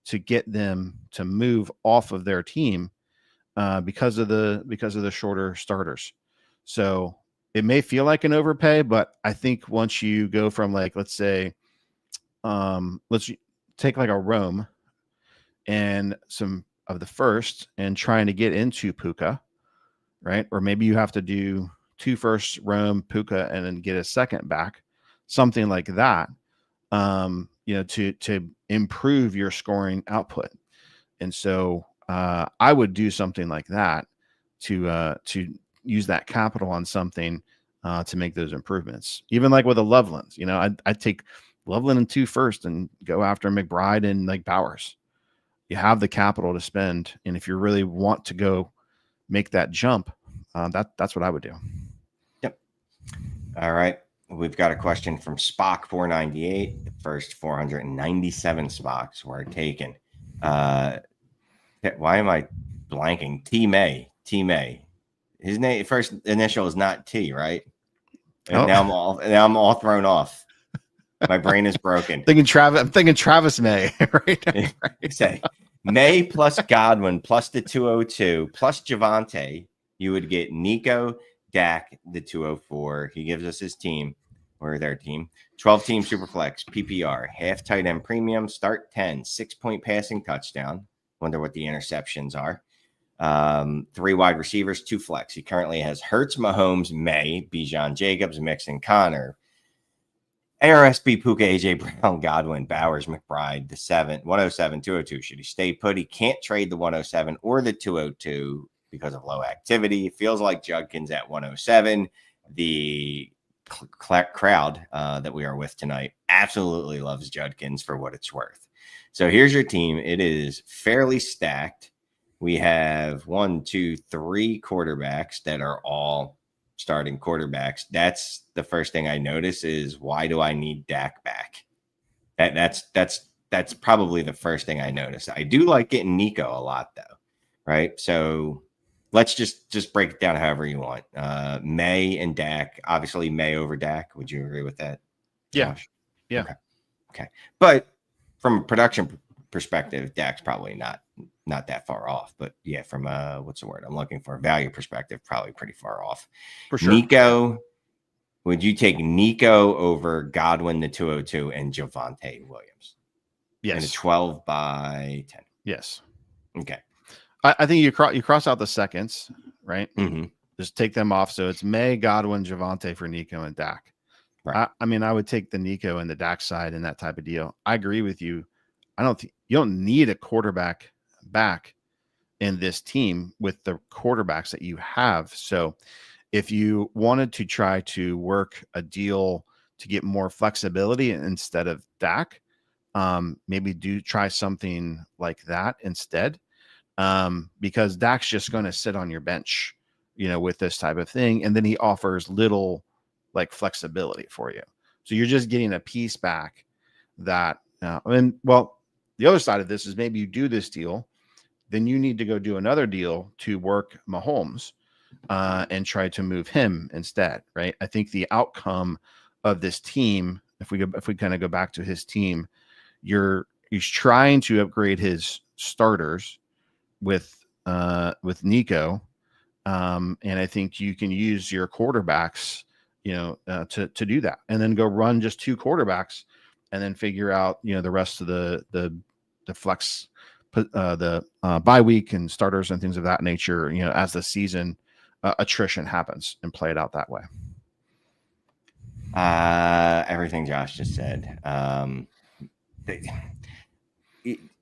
to get them to move off of their team because of the shorter starters. So it may feel like an overpay, but I think once you go from, like, let's say, let's take like a Rome and some of the first and trying to get into Puka, right? Or maybe you have to do 2 firsts, Rome, Puka, and then get a second back, something like that, to improve your scoring output. And so I would do something like that to use that capital on something to make those improvements. Even like with a Loveland, I'd take Loveland in 2 first and go after McBride and like Bowers. You have the capital to spend, and if you really want to go make that jump, that's what I would do. Yep. All right. We've got a question from Spock 498. The first 497 Spocks were taken. Why am I blanking? T May. His name first initial is not T, right? And now I'm all thrown off. My brain is broken. I'm thinking Travis May, right? Say May plus Godwin plus the 202 plus Javonte. You would get Nico, Dak, the 204. He gives us his team or their team. 12-team Superflex, PPR, half tight end premium, start 10, 6-point passing touchdown. Wonder what the interceptions are. 3 wide receivers, 2 flex. He currently has Hurts, Mahomes, May, Bijan, Jacobs, Mixon, Connor, ARSB, Puka, AJ Brown, Godwin, Bowers, McBride, the 107, 202. Should he stay put? He can't trade the 107 or the 202 because of low activity. It feels like Judkins at 107. The crowd that we are with tonight absolutely loves Judkins for what it's worth. So here's your team. It is fairly stacked. We have 1, 2, 3 quarterbacks that are all starting quarterbacks. That's the first thing I notice is, why do I need Dak back? That's probably the first thing I notice. I do like getting Nico a lot though, right? So let's just break it down however you want. May and Dak, obviously May over Dak. Would you agree with that, Josh? Yeah. Okay. But from a production perspective, Dak's probably not that far off. But yeah, from what's the word I'm looking for? Value perspective, probably pretty far off. For sure. Nico, would you take Nico over Godwin, the 202, and Javonte Williams? Yes. In a 12-by-10. Yes. Okay. I think you cross out the seconds, right? Mm-hmm. Just take them off. So it's May, Godwin, Javonte for Nico and Dak. Right. I mean, I would take the Nico and the Dak side in that type of deal. I agree with you. You don't need a quarterback back in this team with the quarterbacks that you have. So if you wanted to try to work a deal to get more flexibility instead of Dak, maybe do try something like that instead. Because Dak's just going to sit on your bench, with this type of thing. And then he offers little like flexibility for you. So you're just getting a piece back that, the other side of this is maybe you do this deal, then you need to go do another deal to work Mahomes and try to move him instead, right? I think the outcome of this team, if we kind of go back to his team, he's trying to upgrade his starters with Nico, and I think you can use your quarterbacks, to do that, and then go run just 2 quarterbacks, and then figure out the rest of the flex, the bye week and starters and things of that nature, as the season attrition happens, and play it out that way. Everything Josh just said.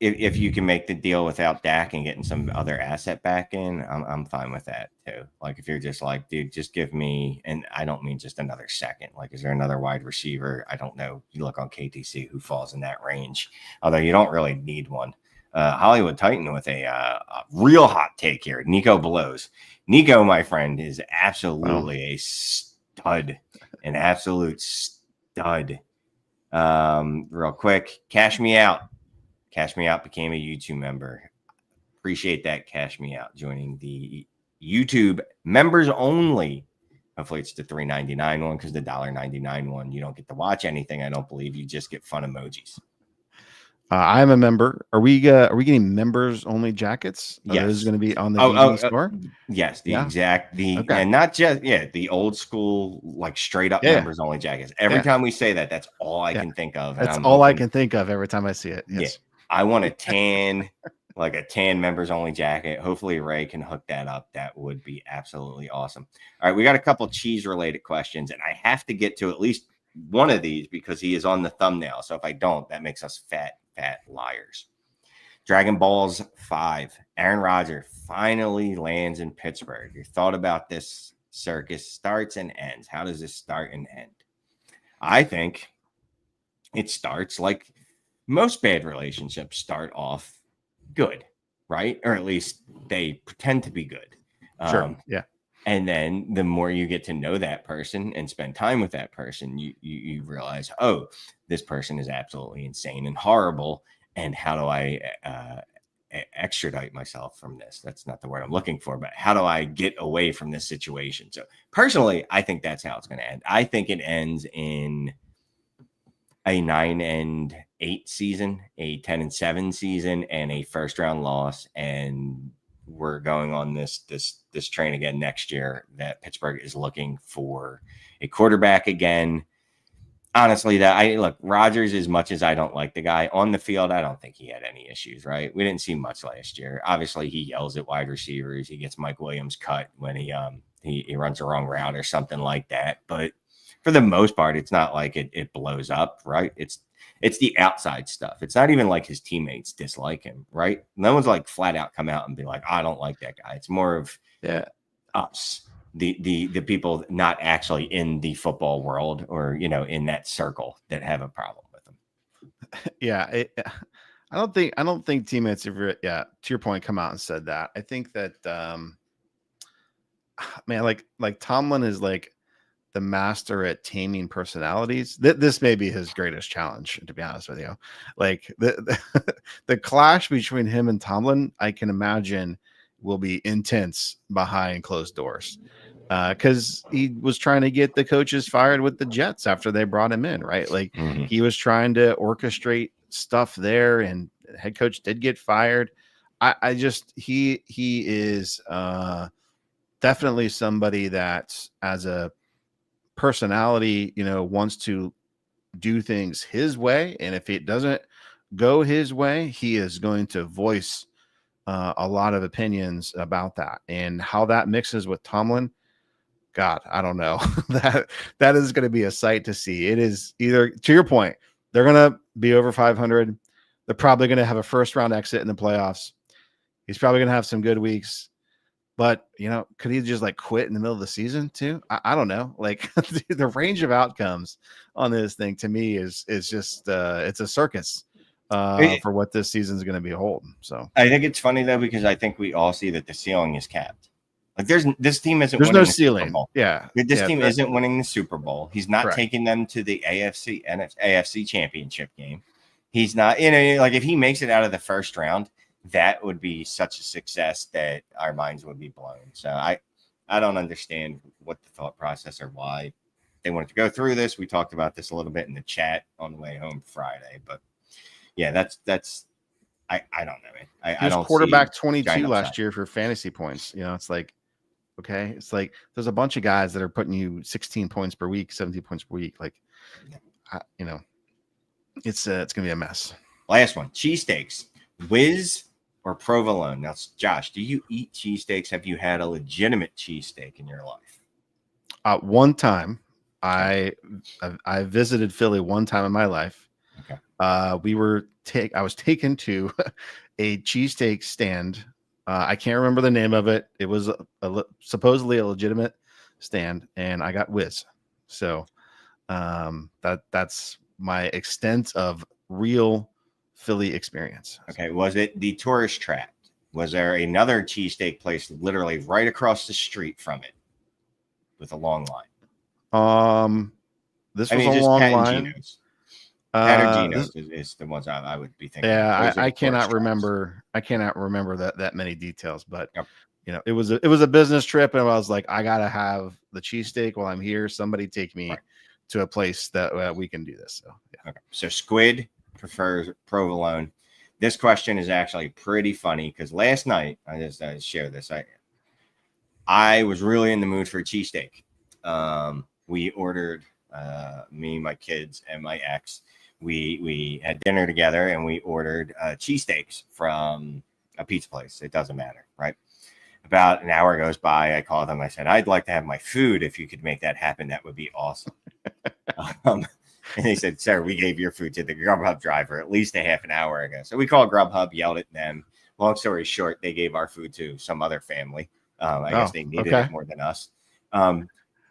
If you can make the deal without Dak and getting some other asset back in, I'm fine with that too. Like if you're just like, dude, just give me, and I don't mean just another second. Like, is there another wide receiver? I don't know. You look on KTC who falls in that range, although you don't really need one. Hollywood Titan with a real hot take here. Nico blows. Nico, my friend, is absolutely a stud, an absolute stud. Real quick, Cash Me Out. Cash Me Out became a YouTube member. Appreciate that. Cash Me Out joining the YouTube members only. Hopefully it's the $3.99 one, because the $1.99 one, you don't get to watch anything. I don't believe. You just get fun emojis. I'm a member. Are we getting members only jackets? Are Yes. those going to be on the VG store? Yes, Okay. and not just the old school, like straight up members only jackets. Every time we say that, that's all I can think of. That's all I can think of every time I see it. Yes. Yeah, I want a tan, like a tan members only jacket. Hopefully Ray can hook that up. That would be absolutely awesome. All right, we got a couple cheese related questions, and I have to get to at least one of these because he is on the thumbnail. So if I don't, that makes us fat liars. Dragon Balls 5. Aaron Rodgers finally lands in Pittsburgh. Your thought about this circus starts and ends. How does this start and end? I think it starts like most bad relationships start off good, right? Or at least they pretend to be good. Sure. Yeah. And then the more you get to know that person and spend time with that person, you realize, oh, this person is absolutely insane and horrible. And how do I extradite myself from this? That's not the word I'm looking for, but how do I get away from this situation? So personally, I think that's how it's going to end. I think it ends in a 9-8 season, a 10-7 season, and a first round loss. And we're going on this train again next year that Pittsburgh is looking for a quarterback again. Honestly, look, Rodgers, as much as I don't like the guy on the field, I don't think he had any issues, right? We didn't see much last year. Obviously, he yells at wide receivers. He gets Mike Williams cut when he runs a wrong route or something like that. But for the most part, it's not like it blows up, right? It's the outside stuff. It's not even like his teammates dislike him, right? No one's like flat out come out and be like, I don't like that guy. It's more of us, the people not actually in the football world or, in that circle that have a problem with him. Yeah. I don't think teammates ever, to your point, come out and said that. I think that, man, like Tomlin is like the master at taming personalities. This may be his greatest challenge, to be honest with you. Like the clash between him and Tomlin, I can imagine will be intense behind closed doors. Because he was trying to get the coaches fired with the Jets after they brought him in, right? Like he was trying to orchestrate stuff there, and the head coach did get fired. I just he is definitely somebody that, as a personality, wants to do things his way, and if it doesn't go his way, he is going to voice a lot of opinions about that. And how that mixes with Tomlin, God, I don't know. that is going to be a sight to see. It is either, to your point, they're going to be over 500. They're probably going to have a first round exit in the playoffs. He's probably going to have some good weeks, but could he just like quit in the middle of the season too? I don't know. Like the range of outcomes on this thing to me is just it's a circus for what this season is going to be holding. So I think it's funny though, because I think we all see that the ceiling is capped. Like this team isn't. There's winning no the ceiling. Super Bowl. Yeah, this team isn't winning the Super Bowl. He's not Correct. taking them to the AFC championship game. He's not. Like if he makes it out of the first round, that would be such a success that our minds would be blown. So I don't understand what the thought process or why they wanted to go through this. We talked about this a little bit in the chat on the way home Friday, but yeah, that's. I don't know, man. I don't. Quarterback 22 last year for fantasy points. It's like. Okay. It's like there's a bunch of guys that are putting you 16 points per week, 17 points per week. Like, it's going to be a mess. Last one, cheesesteaks, whiz or provolone. Now, Josh, do you eat cheesesteaks? Have you had a legitimate cheesesteak in your life? One time I visited Philly one time in my life. Okay. I was taken to a cheesesteak stand. I can't remember the name of it. It was supposedly a legitimate stand, and I got whiz. So that's my extent of real Philly experience. Okay. Was it the Tourist Trap? Was there another cheesesteak place literally right across the street from it with a long line? This I was mean, a just long Pat and line. Gino's. Pat or Gino's This, is the ones I would be thinking. yeah, Those are I the Tourist cannot Traps. remember. I cannot remember that many details, but Yep. it was a business trip, and I was like, I gotta have the cheesesteak while I'm here. Somebody take me to a place that we can do this. So yeah. Okay. So Squid prefers provolone. This question is actually pretty funny because last night I just share this. I was really in the mood for a cheesesteak. We ordered me, my kids, and my ex. We had dinner together and we ordered cheesesteaks from a pizza place. It doesn't matter, right? About an hour goes by. I called them. I said, I'd like to have my food. If you could make that happen, that would be awesome. And they said, sir, we gave your food to the Grubhub driver at least a half an hour ago. So we called Grubhub, yelled at them. Long story short, they gave our food to some other family. I guess they needed it more than us. And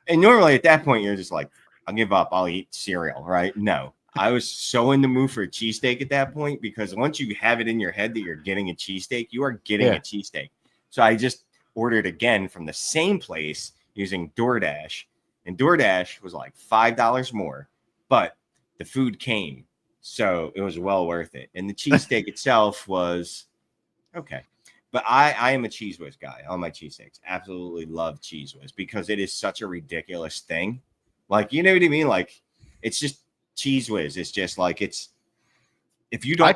normally at that point, you're just like, I'll give up. I'll eat cereal, right? No, I was so in the mood for a cheesesteak at that point because once you have it in your head that you're getting a cheesesteak, you are getting a cheesesteak. So I just ordered again from the same place using DoorDash. And DoorDash was like $5 more, but the food came. So it was well worth it. And the cheesesteak itself was okay. But I am a Cheese Whiz guy on my cheesesteaks. Absolutely love Cheese Whiz because it is such a ridiculous thing. Like, you know what I mean? Like, it's just Cheese Whiz. It's just like it's if you don't. I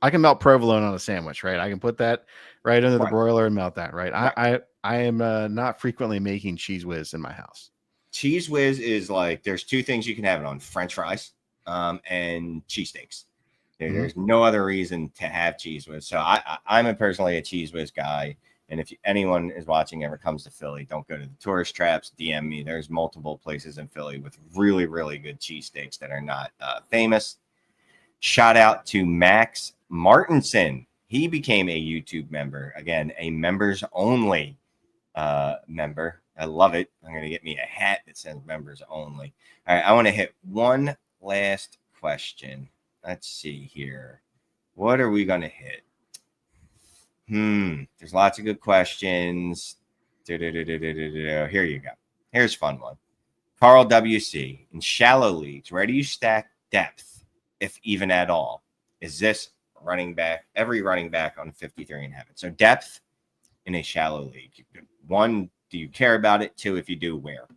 can melt provolone on a sandwich, right? I can put that right under the broiler and melt that, right? I am not frequently making Cheese Whiz in my house. Cheese Whiz is like there's two things you can have it on: French fries and cheesesteaks. There's no other reason to have Cheese Whiz. So I'm personally a Cheese Whiz guy. And if anyone is watching ever comes to Philly, don't go to the Tourist Traps. DM me. There's multiple places in Philly with really, really good cheesesteaks that are not famous. Shout out to Max Martinson. He became a YouTube member. Again, a members only member. I love it. I'm going to get me a hat that says members only. All right. I want to hit one last question. Let's see here. What are we going to hit? There's lots of good questions. Here you go. Here's a fun one. Carl WC. In shallow leagues, where do you stack depth, if even at all? Is this running back, every running back on 53 in heaven? So depth in a shallow league. One, do you care about it? Two, if you do, where?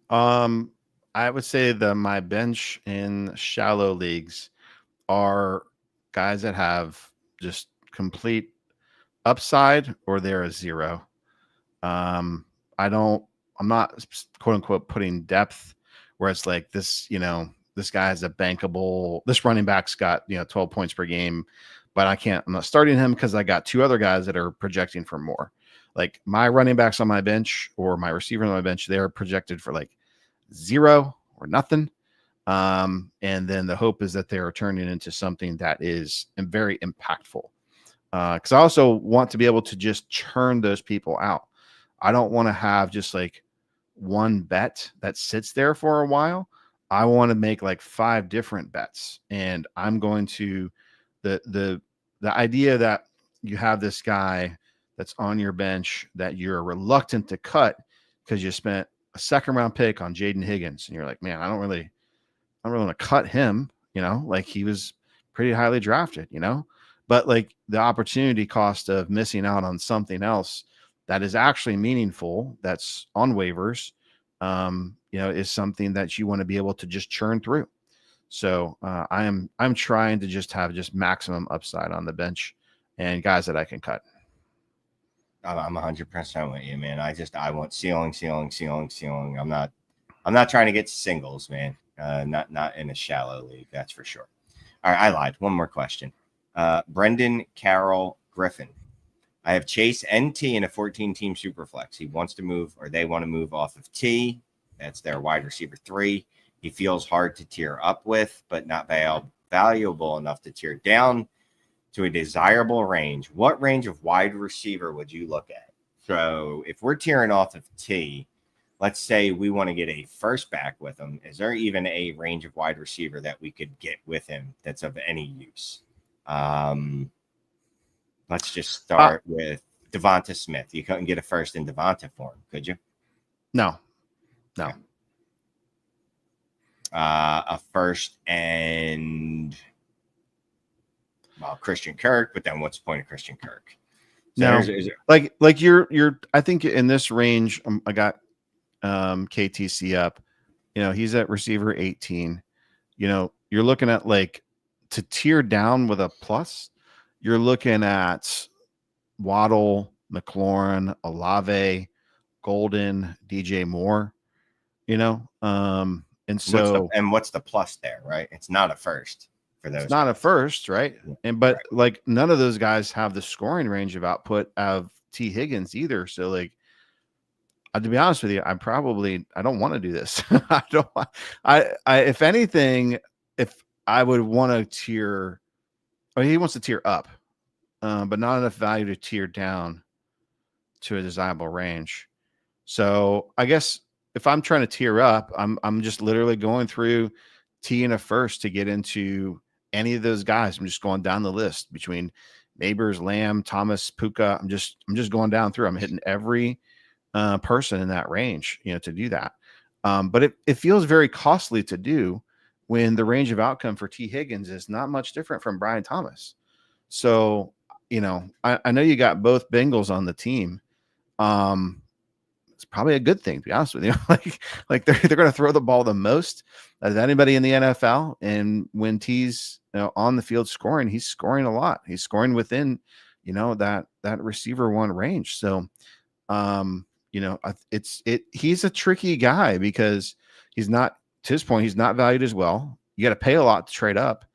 I would say my bench in shallow leagues are guys that have just complete upside or they're a zero. I'm not quote unquote putting depth where it's like this, this guy's a bankable, this running back's got, 12 points per game, but I'm not starting him because I got two other guys that are projecting for more. Like my running backs on my bench or my receiver on my bench, they're projected for like 0 or nothing. And then the hope is that they are turning into something that is very impactful. Because I also want to be able to just churn those people out. I don't want to have just like one bet that sits there for a while. I want to make like 5 different bets. And I'm going to the idea that you have this guy that's on your bench that you're reluctant to cut because you spent a second round pick on Jaden Higgins. And you're like, man, I don't really want to cut him, like he was pretty highly drafted, but like the opportunity cost of missing out on something else that is actually meaningful, that's on waivers, is something that you want to be able to just churn through. So I'm trying to just have maximum upside on the bench and guys that I can cut. I'm 100% with you, man. I want ceiling. I'm not trying to get singles, man. Not in a shallow league, that's for sure. All right, I lied. One more question. Brendan Carroll Griffin. I have Chase and T in a 14-team Superflex. He wants to move, or they want to move off of T. That's their wide receiver 3. He feels hard to tier up with, but not valuable enough to tier down to a desirable range. What range of wide receiver would you look at? So if we're tiering off of T, let's say we want to get a first back with him. Is there even a range of wide receiver that we could get with him that's of any use? Let's just start with Devonta Smith. You couldn't get a first in Devonta for him, could you? No. Okay. A first and Christian Kirk, but then what's the point of Christian Kirk? So No, like you're. I think in this range, I got KTC up. He's at receiver 18. You're looking at like to tier down with a plus. You're looking at Waddle, McLaurin, Olave, Golden, DJ Moore. And so what's the plus there, right? It's not a first for those. It's not a first, right? Right. Like none of those guys have the scoring range of output of T. Higgins either. So like, to be honest with you, I don't want to do this. If anything, if I would want to tier, he wants to tier up, but not enough value to tier down to a desirable range. So I guess if I'm trying to tier up, I'm just literally going through T and a first to get into any of those guys. I'm just going down the list between Neighbors, Lamb, Thomas, Puka. I'm just going down through. I'm hitting every person in that range, to do that. But it feels very costly to do when the range of outcome for T. Higgins is not much different from Brian Thomas. So, I know you got both Bengals on the team. It's probably a good thing, to be honest with you. like they're going to throw the ball the most of anybody in the NFL. And when T's on the field scoring, he's scoring a lot. He's scoring within, that receiver one range. So, he's a tricky guy because he's not, to his point, he's not valued as well. You got to pay a lot to trade up.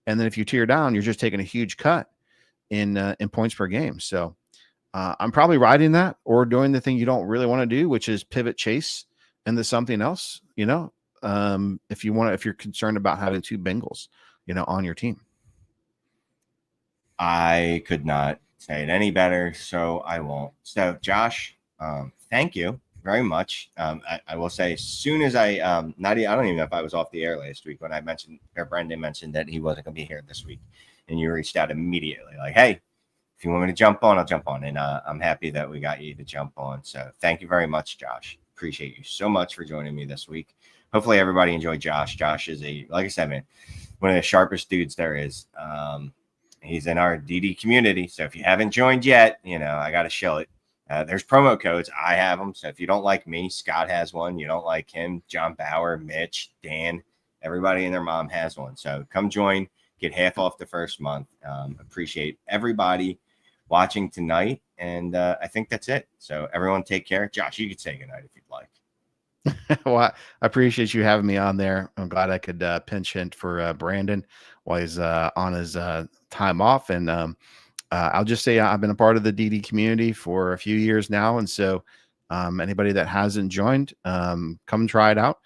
And then if you tier down, you're just taking a huge cut in points per game. So I'm probably riding that or doing the thing you don't really want to do, which is pivot chase into something else, if you're concerned about having two Bengals, on your team. I could not say it any better, so I won't. So Josh, thank you very much. I will say, as soon as I don't even know if I was off the air last week when Brendan mentioned that he wasn't going to be here this week, and you reached out immediately like, hey, if you want me to jump on, I'll jump on. And I'm happy that we got you to jump on. So thank you very much, Josh. Appreciate you so much for joining me this week. Hopefully everybody enjoyed Josh. Josh is like I said, man, one of the sharpest dudes there is. He's in our DD community. So if you haven't joined yet, I got to show it. There's promo codes. I have them. So if you don't like me, Scott has one. You don't like him, John Bauer, Mitch, Dan, everybody and their mom has one. So come join, get half off the first month. Appreciate everybody watching tonight. And I think that's it. So everyone take care. Josh, you could say goodnight if you'd like. Well, I appreciate you having me on there. I'm glad I could pinch hit for Brandon while he's on his time off. And I'll just say I've been a part of the DD community for a few years now. And so anybody that hasn't joined, come try it out.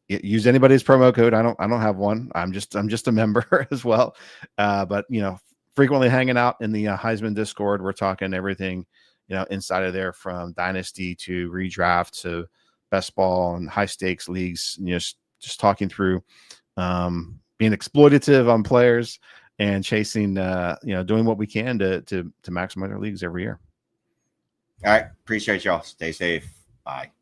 Use anybody's promo code. I don't have one. I'm just a member as well. But frequently hanging out in the Heisman Discord. We're talking everything, inside of there, from dynasty to redraft to best ball and high stakes leagues. Just talking through being exploitative on players and chasing, doing what we can to maximize our leagues every year. All right. Appreciate y'all. Stay safe. Bye.